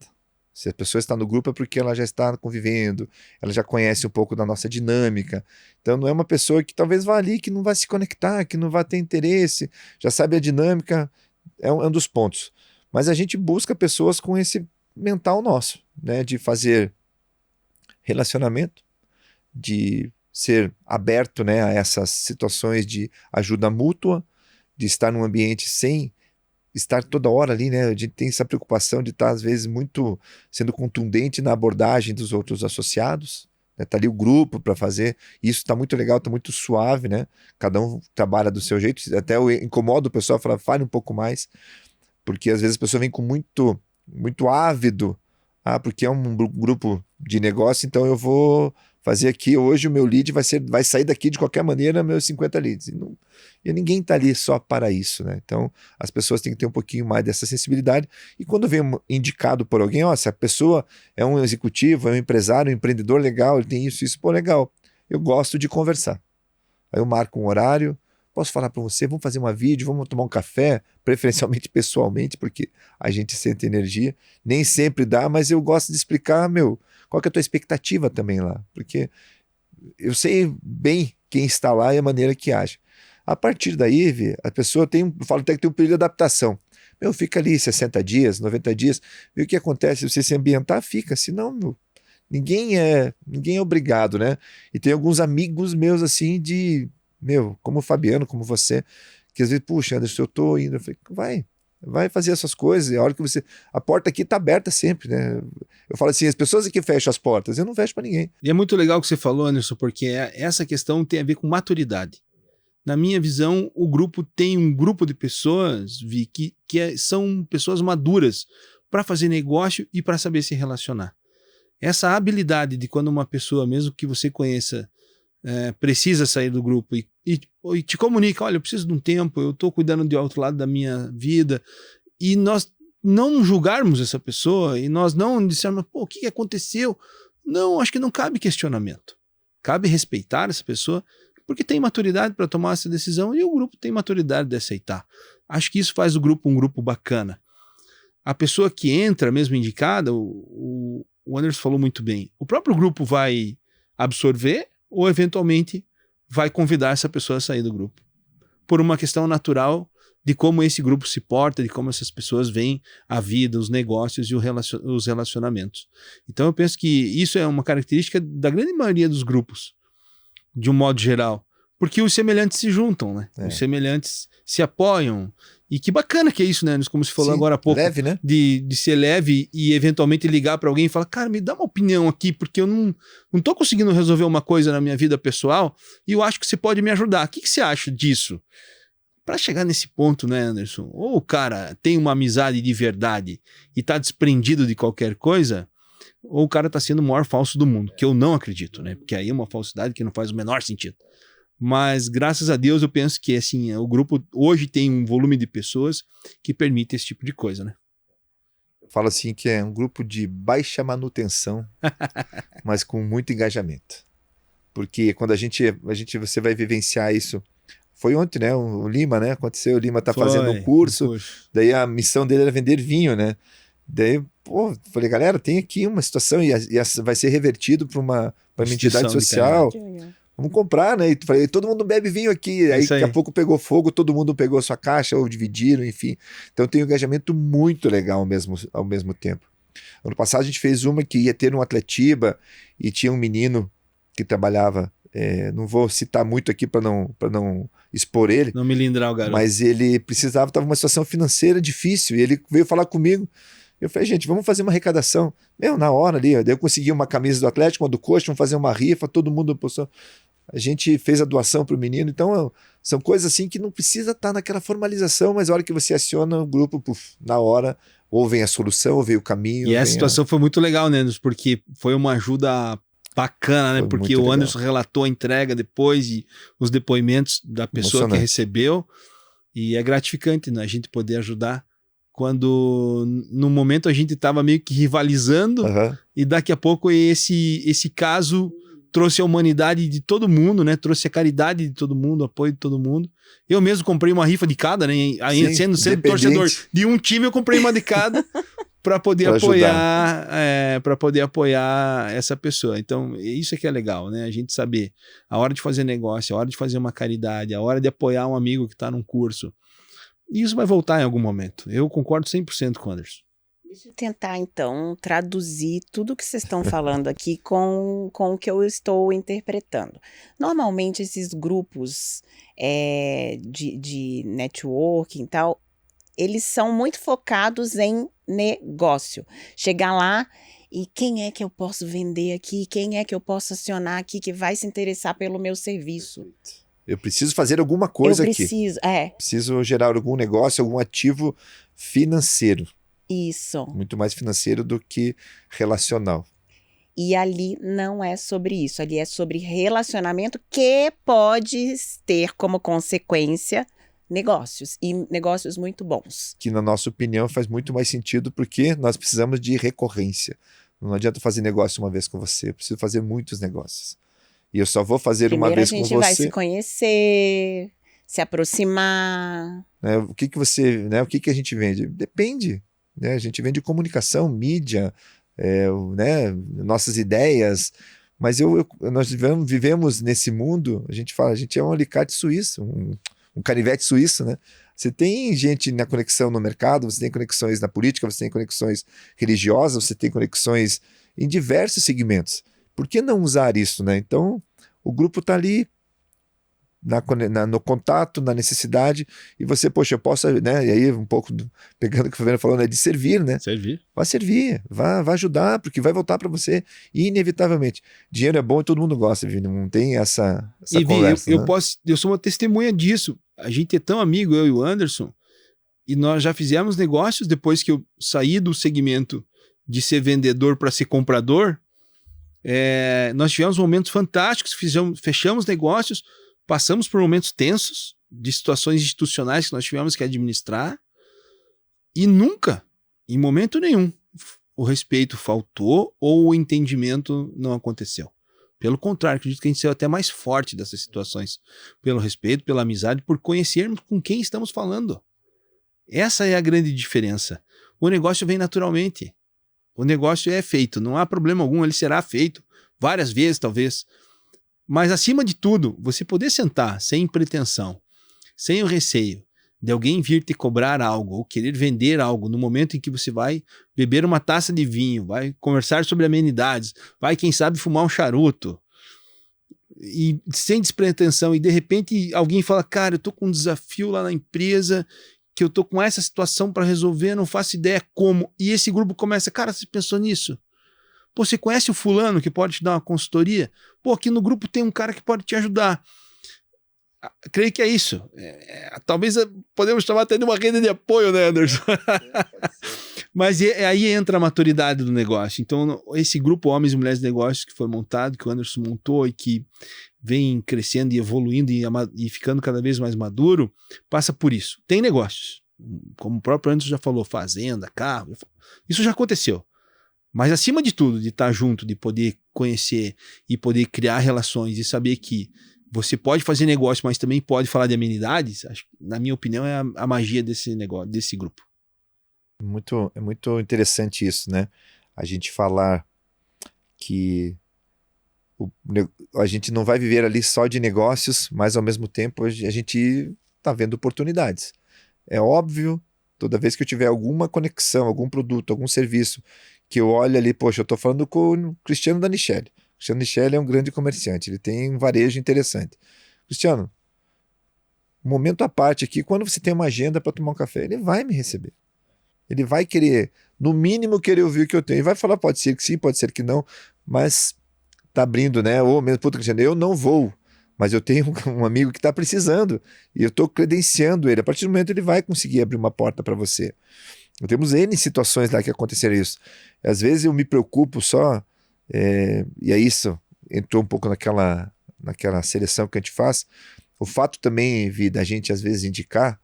Se a pessoa está no grupo é porque ela já está convivendo, ela já conhece um pouco da nossa dinâmica. Então não é uma pessoa que talvez vá ali, que não vai se conectar, que não vai ter interesse, já sabe a dinâmica, é um dos pontos. Mas a gente busca pessoas com esse mental nosso, né, de fazer relacionamento, de ser aberto, né, a essas situações de ajuda mútua, de estar num ambiente sem estar toda hora ali, né? A gente tem essa preocupação de estar, às vezes, muito sendo contundente na abordagem dos outros associados, né? Tá ali o grupo para fazer, e isso tá muito legal, tá muito suave, né? Cada um trabalha do seu jeito, até eu incomodo o pessoal, fala, fale um pouco mais, porque às vezes a pessoa vem com muito ávido Ah, porque é um grupo de negócio, então eu vou fazer aqui, hoje o meu lead vai sair daqui de qualquer maneira, meus 50 leads. E ninguém está ali só para isso, né? Então, as pessoas têm que ter um pouquinho mais dessa sensibilidade. E quando vem indicado por alguém, ó, se a pessoa é um executivo, é um empresário, um empreendedor legal, ele tem isso, pô, legal. Eu gosto de conversar. Aí eu marco um horário, posso falar para você, vamos fazer uma vídeo, vamos tomar um café, preferencialmente pessoalmente, porque a gente sente energia. Nem sempre dá, mas eu gosto de explicar, qual que é a tua expectativa também lá? Porque eu sei bem quem está lá e a maneira que age. A partir daí, a pessoa eu falo até que tem um período de adaptação. Fica ali 60 dias, 90 dias, vê o que acontece, se você se ambientar, fica, senão, ninguém é obrigado, né? E tem alguns amigos meus assim como o Fabiano, como você, que às vezes, puxa, Anderson, eu tô indo, eu falei, vai fazer essas coisas, e a hora que a porta aqui tá aberta sempre, né? Eu falo assim, as pessoas aqui fecham as portas, eu não fecho para ninguém. E é muito legal o que você falou, Anderson, porque essa questão tem a ver com maturidade. Na minha visão, o grupo tem um grupo de pessoas, Vi, que são pessoas maduras para fazer negócio e para saber se relacionar. Essa habilidade de quando uma pessoa, mesmo que você conheça, precisa sair do grupo e te comunica, olha, eu preciso de um tempo, eu estou cuidando de outro lado da minha vida, e nós não julgarmos essa pessoa, e nós não dissermos, pô, o que aconteceu? Não, acho que não cabe questionamento. Cabe respeitar essa pessoa, porque tem maturidade para tomar essa decisão, e o grupo tem maturidade de aceitar. Acho que isso faz o grupo um grupo bacana. A pessoa que entra, mesmo indicada, o Anderson falou muito bem, o próprio grupo vai absorver ou eventualmente vai convidar essa pessoa a sair do grupo. Por uma questão natural de como esse grupo se porta, de como essas pessoas veem a vida, os negócios e os relacionamentos. Então eu penso que isso é uma característica da grande maioria dos grupos, de um modo geral. Porque os semelhantes se juntam, né? Os semelhantes se apoiam. E que bacana que é isso, né? Como você falou agora há pouco. Leve, né? De ser leve e eventualmente ligar para alguém e falar, cara, me dá uma opinião aqui, porque eu não tô conseguindo resolver uma coisa na minha vida pessoal e eu acho que você pode me ajudar. O que você acha disso? Para chegar nesse ponto, né, Anderson? Ou o cara tem uma amizade de verdade e tá desprendido de qualquer coisa, ou o cara tá sendo o maior falso do mundo, que eu não acredito, né? Porque aí é uma falsidade que não faz o menor sentido. Mas, graças a Deus, eu penso que assim, o grupo hoje tem um volume de pessoas que permite esse tipo de coisa, né? Eu falo assim que é um grupo de baixa manutenção, mas com muito engajamento. Porque quando você vai vivenciar isso. Foi ontem, né? O Lima, né? Aconteceu, o Lima tá fazendo um curso, daí a missão dele era vender vinho, né? Daí, falei, galera, tem aqui uma situação e vai ser revertido para uma entidade social. Vamos comprar, né? E falei, todo mundo bebe vinho aqui. Aí daqui a pouco pegou fogo, todo mundo pegou a sua caixa ou dividiram, enfim. Então tem um engajamento muito legal ao mesmo tempo. Ano passado a gente fez uma que ia ter um Atletiba e tinha um menino que trabalhava, não vou citar muito aqui para não expor ele. Não me lindrar o garoto. Mas ele estava numa situação financeira difícil e ele veio falar comigo. Eu falei, gente, vamos fazer uma arrecadação. Na hora ali, daí eu consegui uma camisa do Atlético, uma do Coxa, vamos fazer uma rifa, todo mundo postou. A gente fez a doação para o menino, então são coisas assim que não precisa estar naquela formalização, mas a hora que você aciona o grupo, na hora, ou vem a solução, ou vem o caminho. E essa situação foi muito legal, né, Anderson, porque foi uma ajuda bacana, né, porque o Anderson relatou a entrega depois e os depoimentos da pessoa que recebeu, e é gratificante, né, a gente poder ajudar quando no momento a gente estava meio que rivalizando, e daqui a pouco esse caso trouxe a humanidade de todo mundo, né? Trouxe a caridade de todo mundo, o apoio de todo mundo. Eu mesmo comprei uma rifa de cada, né? Aí, sendo torcedor de um time, eu comprei uma de cada para poder apoiar essa pessoa. Então, isso é que é legal, né? A gente saber a hora de fazer negócio, a hora de fazer uma caridade, a hora de apoiar um amigo que está num curso. E isso vai voltar em algum momento. Eu concordo 100% com o Anderson. Deixa eu tentar, então, traduzir tudo que vocês estão falando aqui com o que eu estou interpretando. Normalmente, esses grupos de networking e tal, eles são muito focados em negócio. Chegar lá e quem é que eu posso vender aqui? Quem é que eu posso acionar aqui que vai se interessar pelo meu serviço? Eu preciso fazer alguma coisa aqui. Preciso gerar algum negócio, algum ativo financeiro. Isso. Muito mais financeiro do que relacional. E ali não é sobre isso, ali é sobre relacionamento que pode ter como consequência negócios, e negócios muito bons. Que, na nossa opinião, faz muito mais sentido porque nós precisamos de recorrência. Não adianta fazer negócio uma vez com você, eu preciso fazer muitos negócios. E eu só vou fazer uma vez com você. Primeiro a gente vai se conhecer, se aproximar. Né? O que você, né? O que a gente vende? Depende. Né? A gente vende comunicação, mídia, né? Nossas ideias. Mas nós vivemos nesse mundo, a gente fala, a gente é um alicate suíço, um canivete suíço, né? Você tem gente na conexão no mercado, você tem conexões na política, você tem conexões religiosas, você tem conexões em diversos segmentos. Por que não usar isso, né? Então, o grupo está ali no contato, na necessidade, e você, poxa, eu posso, né? E aí, um pouco pegando o que o Fabiano falou, né? De servir, né? Servir. Vai servir, vai ajudar, porque vai voltar para você, inevitavelmente. Dinheiro é bom e todo mundo gosta, viu? Não tem essa conversa. Eu sou uma testemunha disso. A gente é tão amigo, eu e o Anderson, e nós já fizemos negócios depois que eu saí do segmento de ser vendedor para ser comprador. Nós tivemos momentos fantásticos, fechamos negócios, passamos por momentos tensos de situações institucionais que nós tivemos que administrar, e nunca, em momento nenhum, o respeito faltou ou o entendimento não aconteceu. Pelo contrário, acredito que a gente saiu até mais forte dessas situações, pelo respeito, pela amizade, por conhecermos com quem estamos falando. Essa é a grande diferença. O negócio vem naturalmente. O negócio é feito, não há problema algum, ele será feito várias vezes, talvez. Mas, acima de tudo, você poder sentar sem pretensão, sem o receio de alguém vir te cobrar algo ou querer vender algo no momento em que você vai beber uma taça de vinho, vai conversar sobre amenidades, vai, quem sabe, fumar um charuto, e sem despretensão, e de repente alguém fala, cara, eu tô com um desafio lá na empresa, que eu tô com essa situação para resolver, não faço ideia como, e esse grupo começa, cara, você pensou nisso? Pô, você conhece o fulano que pode te dar uma consultoria? Pô, aqui no grupo tem um cara que pode te ajudar. Creio que é isso. Talvez podemos chamar até de uma rede de apoio, né, Anderson? Mas aí entra a maturidade do negócio. Então, esse grupo Homens e Mulheres de Negócios que foi montado, que o Anderson montou e que vem crescendo e evoluindo e ficando cada vez mais maduro, passa por isso. Tem negócios. Como o próprio Anderson já falou, fazenda, carro, isso já aconteceu. Mas, acima de tudo, de estar junto, de poder conhecer e poder criar relações e saber que você pode fazer negócio, mas também pode falar de amenidades, acho, na minha opinião, é a magia desse negócio, desse grupo. É muito interessante isso, né? A gente falar que a gente não vai viver ali só de negócios, mas ao mesmo tempo a gente está vendo oportunidades. É óbvio, toda vez que eu tiver alguma conexão, algum produto, algum serviço, que eu olho ali, poxa, eu estou falando com o Cristiano Danichelli. O Cristiano Danichelli é um grande comerciante, ele tem um varejo interessante. Cristiano, um momento à parte aqui, quando você tem uma agenda para tomar um café, ele vai me receber. Ele vai querer, no mínimo, querer ouvir o que eu tenho. Ele vai falar, pode ser que sim, pode ser que não, mas tá abrindo, né? Ou mesmo, puta, Cristiano, eu não vou, mas eu tenho um amigo que está precisando e eu estou credenciando ele. A partir do momento ele vai conseguir abrir uma porta para você. Temos N situações lá que aconteceram isso. Às vezes eu me preocupo só, e é isso, entrou um pouco naquela seleção que a gente faz. O fato também, Vi, da gente às vezes indicar,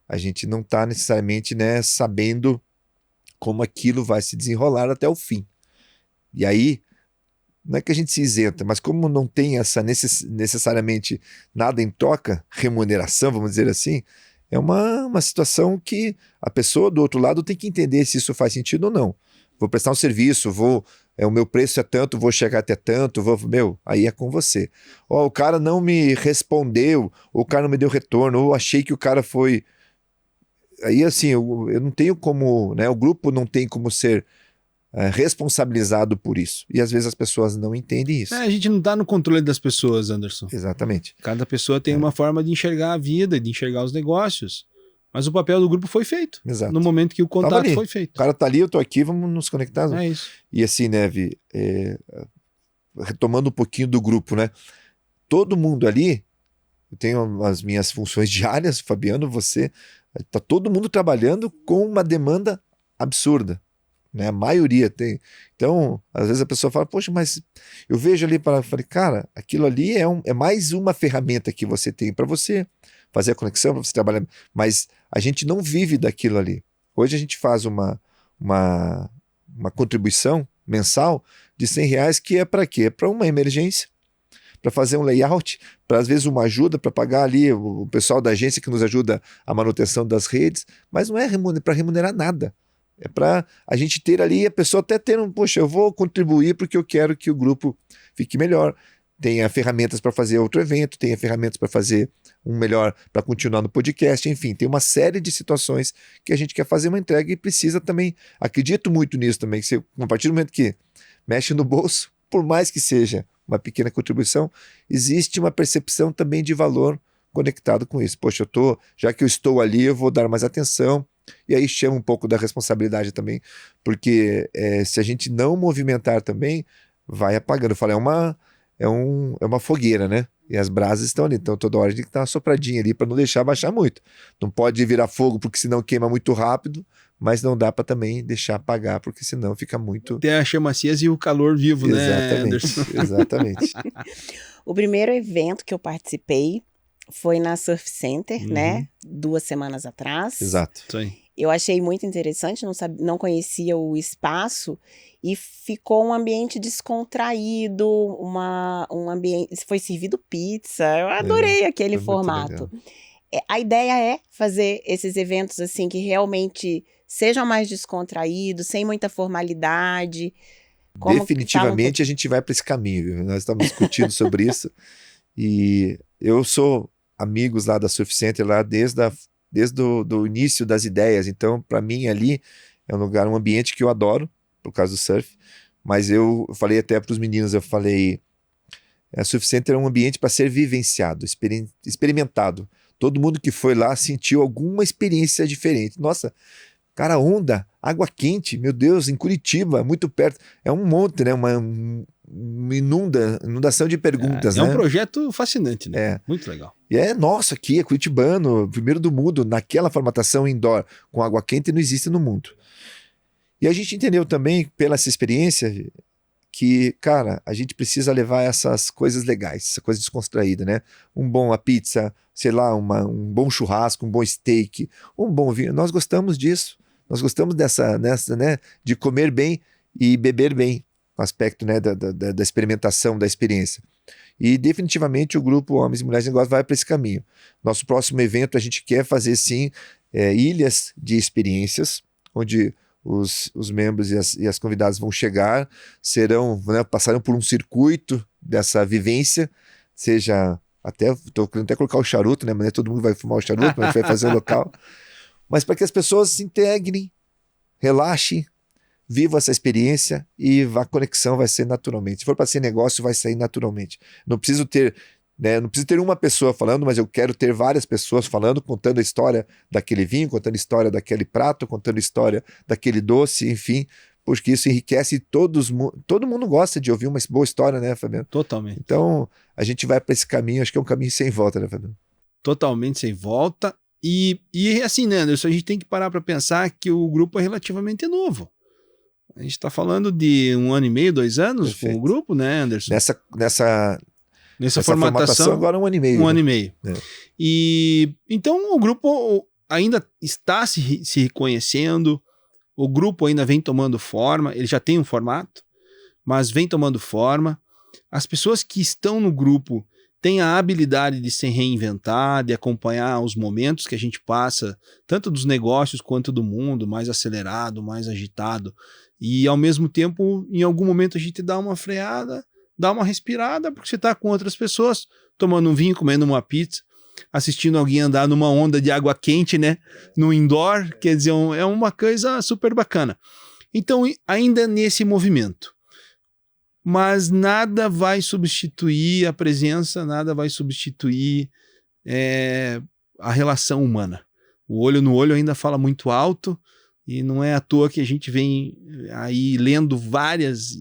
a gente não está necessariamente, né, sabendo como aquilo vai se desenrolar até o fim. E aí, não é que a gente se isenta, mas como não tem essa necessariamente nada em troca, remuneração, vamos dizer assim, é uma situação que a pessoa do outro lado tem que entender se isso faz sentido ou não. Vou prestar um serviço, o meu preço é tanto, vou chegar até tanto, aí é com você. O cara não me respondeu, o cara não me deu retorno, ou achei que o cara foi... Aí assim, eu não tenho como, né, o grupo não tem como ser responsabilizado por isso. E às vezes as pessoas não entendem isso. A gente não está no controle das pessoas, Anderson. Exatamente. Cada pessoa tem uma forma de enxergar a vida, de enxergar os negócios. Mas o papel do grupo foi feito. Exato. No momento que o contato foi feito. O cara tá ali, eu tô aqui, vamos nos conectar. É isso. E assim, né, Vi, retomando um pouquinho do grupo, né? Todo mundo ali, eu tenho as minhas funções diárias, Fabiano, você, tá todo mundo trabalhando com uma demanda absurda, né? A maioria tem. Então, às vezes a pessoa fala, poxa, mas eu vejo ali, falei, cara, aquilo ali é mais uma ferramenta que você tem para você fazer a conexão, para você trabalhar, mas a gente não vive daquilo ali. Hoje a gente faz uma contribuição mensal de R$100, que é para quê? É para uma emergência, para fazer um layout, para às vezes uma ajuda, para pagar ali o pessoal da agência que nos ajuda a manutenção das redes, mas não é para remunerar nada. É para a gente ter ali, a pessoa até ter poxa, eu vou contribuir porque eu quero que o grupo fique melhor. Tenha ferramentas para fazer outro evento, tenha ferramentas para fazer um melhor, para continuar no podcast, enfim, tem uma série de situações que a gente quer fazer uma entrega e precisa também, acredito muito nisso também, que você, a partir do momento que mexe no bolso, por mais que seja uma pequena contribuição, existe uma percepção também de valor conectado com isso. Poxa, já que eu estou ali, eu vou dar mais atenção, e aí chama um pouco da responsabilidade também, porque se a gente não movimentar também, vai apagando. Eu falo, é uma fogueira, né? E as brasas estão ali, então toda hora a gente tem que dar uma sopradinha ali para não deixar baixar muito. Não pode virar fogo porque senão queima muito rápido, mas não dá para também deixar apagar porque senão fica muito... Tem a chama acesa e o calor vivo, né, Anderson? Exatamente. O primeiro evento que eu participei foi na Surf Center, né? 2 semanas atrás. Exato. Isso aí. Eu achei muito interessante, não conhecia o espaço e ficou um ambiente descontraído, um ambiente, foi servido pizza, eu adorei aquele formato. A ideia é fazer esses eventos assim que realmente sejam mais descontraídos, sem muita formalidade. Definitivamente a gente vai para esse caminho, viu? Nós estamos discutindo sobre isso e eu sou amigos lá da Surf Center lá desde o início das ideias, então para mim ali é um ambiente que eu adoro por causa do surf, mas eu falei até para os meninos, eu falei, a Surf Center é um ambiente para ser vivenciado, experimentado. Todo mundo que foi lá sentiu alguma experiência diferente. Nossa, cara, onda, água quente, meu Deus, em Curitiba, muito perto, é um monte, né? Uma inundação de perguntas, né? É um projeto fascinante, né? Muito legal. E nossa, aqui é curitibano, primeiro do mundo, naquela formatação indoor com água quente não existe no mundo. E a gente entendeu também, pela essa experiência, que, cara, a gente precisa levar essas coisas legais, essa coisa descontraída, né? Uma pizza, sei lá, um bom churrasco, um bom steak, um bom vinho. Nós gostamos disso. Nós gostamos dessa, né, de comer bem e beber bem, o aspecto, né, da experimentação, da experiência. E definitivamente o grupo Homens e Mulheres de Negócio vai para esse caminho. Nosso próximo evento a gente quer fazer sim ilhas de experiências, onde os membros e as convidadas vão chegar, passarão por um circuito dessa vivência, seja estou querendo até colocar o charuto, né, mas nem todo mundo vai fumar o charuto, mas a gente vai fazer o local, mas para que as pessoas se integrem, relaxem, vivam essa experiência e a conexão vai ser naturalmente. Se for para ser negócio, vai sair naturalmente. Não preciso ter uma pessoa falando, mas eu quero ter várias pessoas falando, contando a história daquele vinho, contando a história daquele prato, contando a história daquele doce, enfim, porque isso enriquece e todo mundo gosta de ouvir uma boa história, né, Fabiano? Totalmente. Então, a gente vai para esse caminho, acho que é um caminho sem volta, né, Fabiano? Totalmente sem volta. E assim, né, Anderson, a gente tem que parar para pensar que o grupo é relativamente novo. A gente está falando de 1 ano e meio, 2 anos. Perfeito. Com o grupo, né, Anderson? Nessa formatação agora 1 ano e meio. 1 ano e meio. E então o grupo ainda está se reconhecendo, o grupo ainda vem tomando forma, ele já tem um formato, mas vem tomando forma. As pessoas que estão no grupo têm a habilidade de se reinventar, de acompanhar os momentos que a gente passa, tanto dos negócios quanto do mundo, mais acelerado, mais agitado. E ao mesmo tempo, em algum momento a gente dá uma freada, dá uma respirada, porque você está com outras pessoas, tomando um vinho, comendo uma pizza, assistindo alguém andar numa onda de água quente, né? No indoor, quer dizer, é uma coisa super bacana. Então, ainda nesse movimento. Mas nada vai substituir a presença, nada vai substituir a relação humana. O olho no olho ainda fala muito alto, e não é à toa que a gente vem aí lendo várias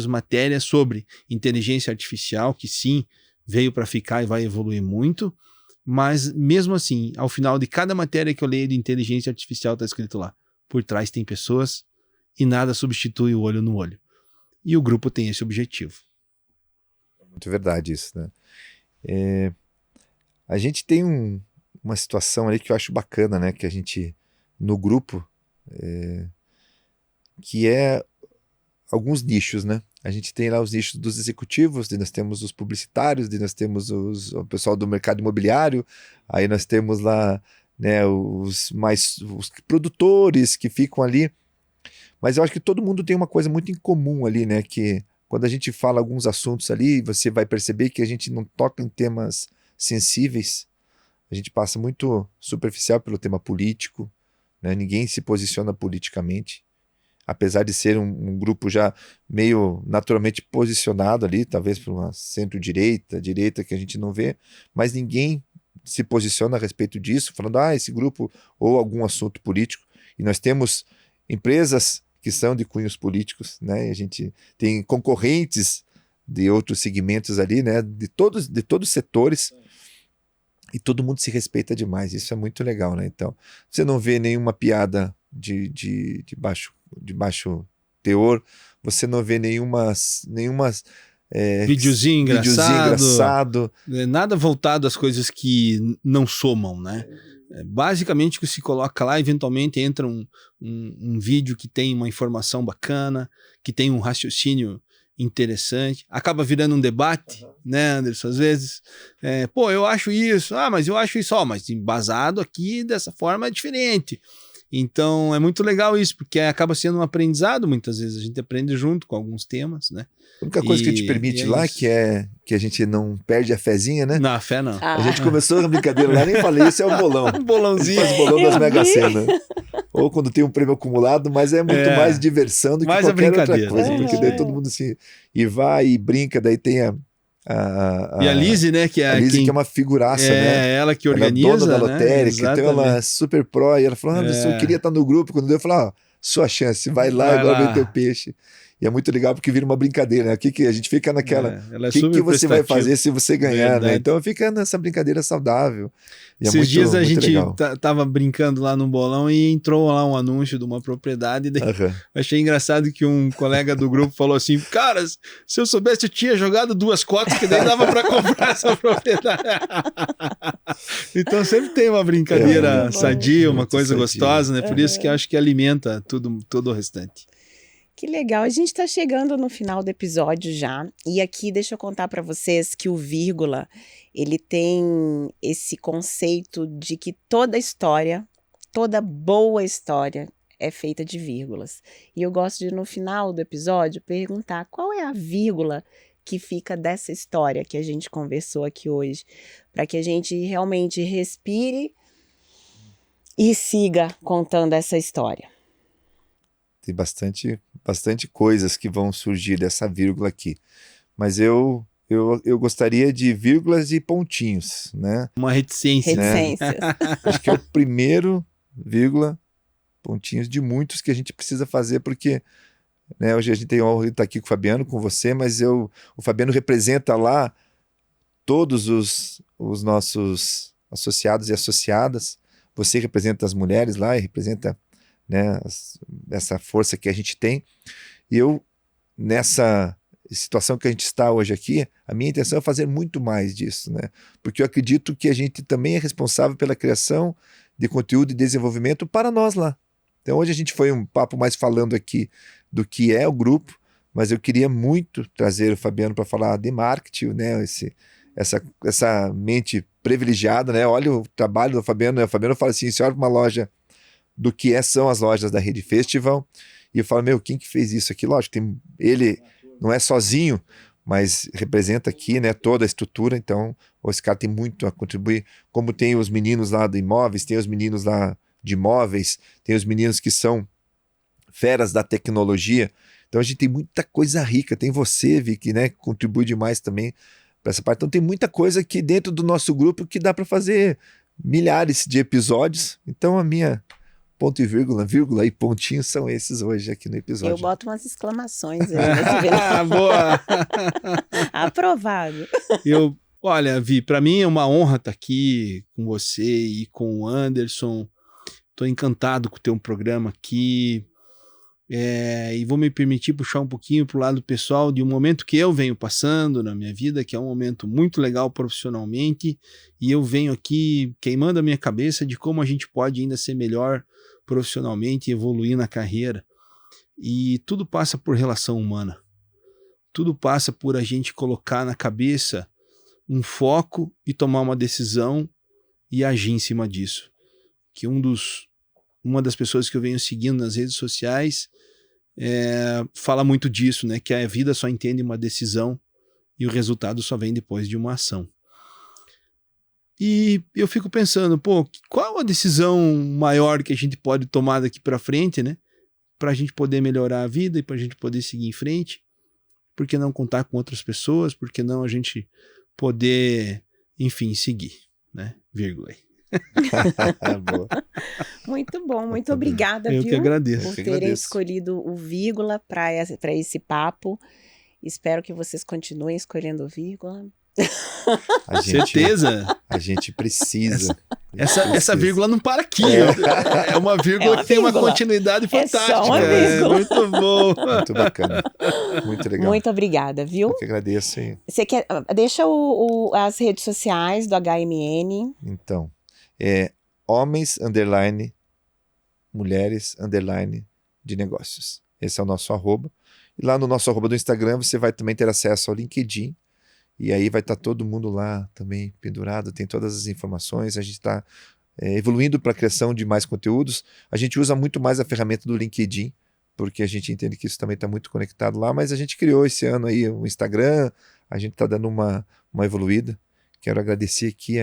matérias sobre inteligência artificial, que sim, veio para ficar e vai evoluir muito, mas mesmo assim, ao final de cada matéria que eu leio de inteligência artificial está escrito lá, por trás tem pessoas e nada substitui o olho no olho. E o grupo tem esse objetivo. Muito verdade isso, né? A gente tem uma situação ali que eu acho bacana, né? Que a gente, no grupo, que é alguns nichos, né? A gente tem lá os nichos dos executivos, daí nós temos os publicitários, daí nós temos o pessoal do mercado imobiliário, aí nós temos lá, né, os produtores que ficam ali. Mas eu acho que todo mundo tem uma coisa muito em comum ali, né? Que quando a gente fala alguns assuntos ali, você vai perceber que a gente não toca em temas sensíveis, a gente passa muito superficial pelo tema político, né? Ninguém se posiciona politicamente, apesar de ser um grupo já meio naturalmente posicionado ali, talvez por uma centro-direita, direita que a gente não vê, mas ninguém se posiciona a respeito disso, falando, esse grupo ou algum assunto político. E nós temos empresas que são de cunhos políticos, né? E a gente tem concorrentes de outros segmentos ali, né? De todos os setores, e todo mundo se respeita demais. Isso é muito legal, né? Então, você não vê nenhuma piada de baixo teor, você não vê nenhumas videozinho engraçado. Nada voltado às coisas que não somam, né? Basicamente o que se coloca lá, eventualmente entra um vídeo que tem uma informação bacana, que tem um raciocínio interessante, acaba virando um debate, né, Anderson? Às vezes, eu acho isso, mas eu acho isso, mas embasado aqui dessa forma é diferente. Então é muito legal isso, porque acaba sendo um aprendizado, muitas vezes a gente aprende junto com alguns temas, né? A única coisa que te permite lá, que a gente não perde a fezinha, né? Não, a fé não. A gente começou a brincadeira lá, nem falei, isso é o bolão. Um bolãozinho. Faz o bolão das Mega Sena. Ou quando tem um prêmio acumulado, mas é muito mais diversão do que mais qualquer outra coisa. Né? Porque daí todo mundo e vai e brinca, daí tem e a Lizzie, né? Que é uma figuraça, né? Ela que organiza, ela é dona da lotérica, né? Então ela é super pró. E ela falou, Anderson, eu queria estar no grupo. Quando eu falei, sua chance, vai lá agora meter o peixe. E é muito legal porque vira uma brincadeira, né? Que a gente fica naquela, o que você vai fazer se você ganhar, né? Então fica nessa brincadeira saudável. E esses dias a gente tava brincando lá no bolão e entrou lá um anúncio de uma propriedade, daí achei engraçado que um colega do grupo falou assim, cara, se eu soubesse eu tinha jogado 2 cotas que daí dava para comprar essa propriedade. Então sempre tem uma brincadeira sadia, uma coisa gostosa, né? Por isso que acho que alimenta todo o restante. Que legal, a gente está chegando no final do episódio já, e aqui deixa eu contar para vocês que o Vírgula, ele tem esse conceito de que toda história, toda boa história é feita de vírgulas. E eu gosto de, no final do episódio, perguntar qual é a vírgula que fica dessa história que a gente conversou aqui hoje, para que a gente realmente respire e siga contando essa história. Tem bastante coisas que vão surgir dessa vírgula aqui. Mas eu gostaria de vírgulas e pontinhos, né? Uma reticência. Né? Acho que é o primeiro vírgula, pontinhos de muitos que a gente precisa fazer, porque né, hoje a gente tem a honra de estar aqui com o Fabiano, com você, mas o Fabiano representa lá todos os nossos associados e associadas. Você representa as mulheres lá e representa, né, essa força que a gente tem. E eu, nessa situação que a gente está hoje aqui, a minha intenção é fazer muito mais disso, né? Porque eu acredito que a gente também é responsável pela criação de conteúdo e desenvolvimento para nós lá. Então hoje a gente foi um papo mais falando aqui do que é o grupo, mas eu queria muito trazer o Fabiano para falar de marketing, né? Essa mente privilegiada, né? Olha o trabalho do Fabiano, né? O Fabiano fala assim, você olha para uma loja do que são as lojas da Rede Festival, e eu falo, quem que fez isso aqui? Lógico, ele não é sozinho, mas representa aqui, né, toda a estrutura, então esse cara tem muito a contribuir, como tem os meninos lá de imóveis, tem os meninos lá de imóveis, tem os meninos que são feras da tecnologia, então a gente tem muita coisa rica, tem você, Vicky, né, que contribui demais também para essa parte, então tem muita coisa aqui dentro do nosso grupo que dá para fazer milhares de episódios, então a minha ponto e vírgula e pontinho são esses hoje aqui no episódio. Eu boto umas exclamações aí. Boa! Aprovado. Olha, Vi, para mim é uma honra estar aqui com você e com o Anderson. Estou encantado com o teu programa aqui. E vou me permitir puxar um pouquinho para o lado pessoal de um momento que eu venho passando na minha vida, que é um momento muito legal profissionalmente, e eu venho aqui queimando a minha cabeça de como a gente pode ainda ser melhor profissionalmente e evoluir na carreira. E tudo passa por relação humana. Tudo passa por a gente colocar na cabeça um foco e tomar uma decisão e agir em cima disso. Que uma das pessoas que eu venho seguindo nas redes sociais fala muito disso, né? Que a vida só entende uma decisão e o resultado só vem depois de uma ação. E eu fico pensando, qual a decisão maior que a gente pode tomar daqui para frente, né? Para a gente poder melhorar a vida e para a gente poder seguir em frente? Por que não contar com outras pessoas? Por que não a gente poder, enfim, seguir, né? Vírgula aí. Boa. Muito bom, muito obrigada, Eu que agradeço. por terem escolhido o vírgula para esse papo. Espero que vocês continuem escolhendo o vírgula. Certeza? A gente precisa. Essa vírgula não para aqui. É uma vírgula que tem uma continuidade fantástica. Só uma vírgula. Muito bom. Muito bacana. Muito legal. Muito obrigada, viu? Eu que agradeço. Hein? Você quer, deixa as redes sociais do HMN. Então, homens, mulheres, de negócios. Esse é o nosso arroba. E lá no nosso arroba do Instagram você vai também ter acesso ao LinkedIn. E aí vai estar todo mundo lá também pendurado, tem todas as informações. A gente está evoluindo para a criação de mais conteúdos. A gente usa muito mais a ferramenta do LinkedIn, porque a gente entende que isso também está muito conectado lá, mas a gente criou esse ano aí o Instagram, a gente está dando uma evoluída. Quero agradecer aqui,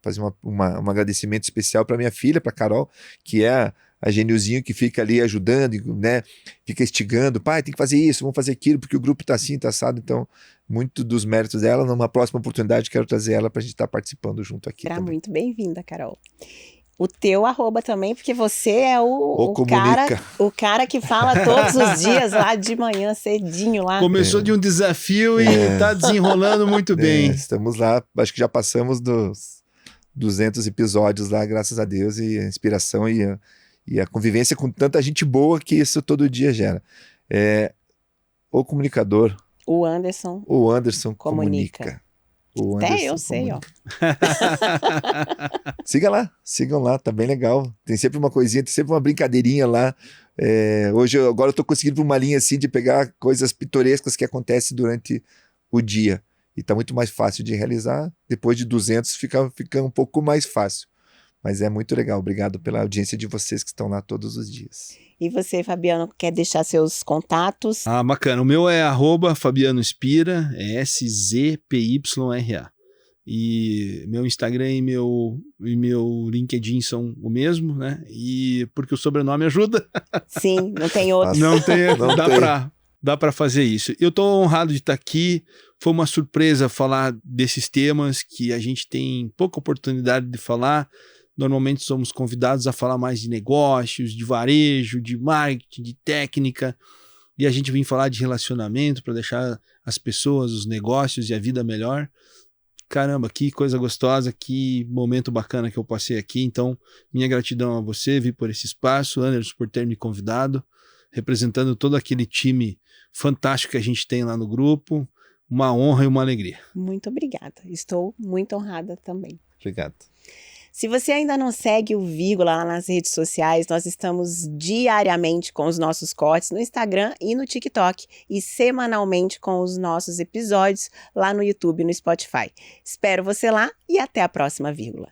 fazer um agradecimento especial para minha filha, para Carol, que é a Genilzinho que fica ali ajudando, né? Fica instigando, pai, tem que fazer isso, vamos fazer aquilo, porque o grupo tá assim, tá assado. Então, muito dos méritos dela. Numa próxima oportunidade, quero trazer ela pra gente estar participando junto aqui. Será também. muito bem-vinda, Carol. O teu arroba também, porque você é o cara que fala todos os dias lá de manhã, cedinho lá. Começou de um desafio e tá desenrolando muito bem. Estamos lá, acho que já passamos dos 200 episódios lá, graças a Deus, e a inspiração e a convivência com tanta gente boa que isso todo dia gera. O comunicador. O Anderson comunica. Até eu sei, ó. Sigam lá, tá bem legal. Tem sempre uma coisinha, tem sempre uma brincadeirinha lá. Agora eu tô conseguindo uma linha assim de pegar coisas pitorescas que acontecem durante o dia. E tá muito mais fácil de realizar. Depois de 200 fica um pouco mais fácil. Mas é muito legal. Obrigado pela audiência de vocês que estão lá todos os dias. E você, Fabiano, quer deixar seus contatos? Bacana. O meu é @Fabiano Spira, é SZPYRA. E meu Instagram e meu LinkedIn são o mesmo, né? E porque o sobrenome ajuda. Sim, não tem outro. Dá para fazer isso. Eu estou honrado de estar aqui. Foi uma surpresa falar desses temas que a gente tem pouca oportunidade de falar. Normalmente somos convidados a falar mais de negócios, de varejo, de marketing, de técnica. E a gente vem falar de relacionamento para deixar as pessoas, os negócios e a vida melhor. Caramba, que coisa gostosa, que momento bacana que eu passei aqui. Então, minha gratidão a você, Vi, por esse espaço, Anderson, por ter me convidado, representando todo aquele time fantástico que a gente tem lá no grupo. Uma honra e uma alegria. Muito obrigada. Estou muito honrada também. Obrigado. Se você ainda não segue o Vírgula lá nas redes sociais, nós estamos diariamente com os nossos cortes no Instagram e no TikTok e semanalmente com os nossos episódios lá no YouTube e no Spotify. Espero você lá e até a próxima Vírgula.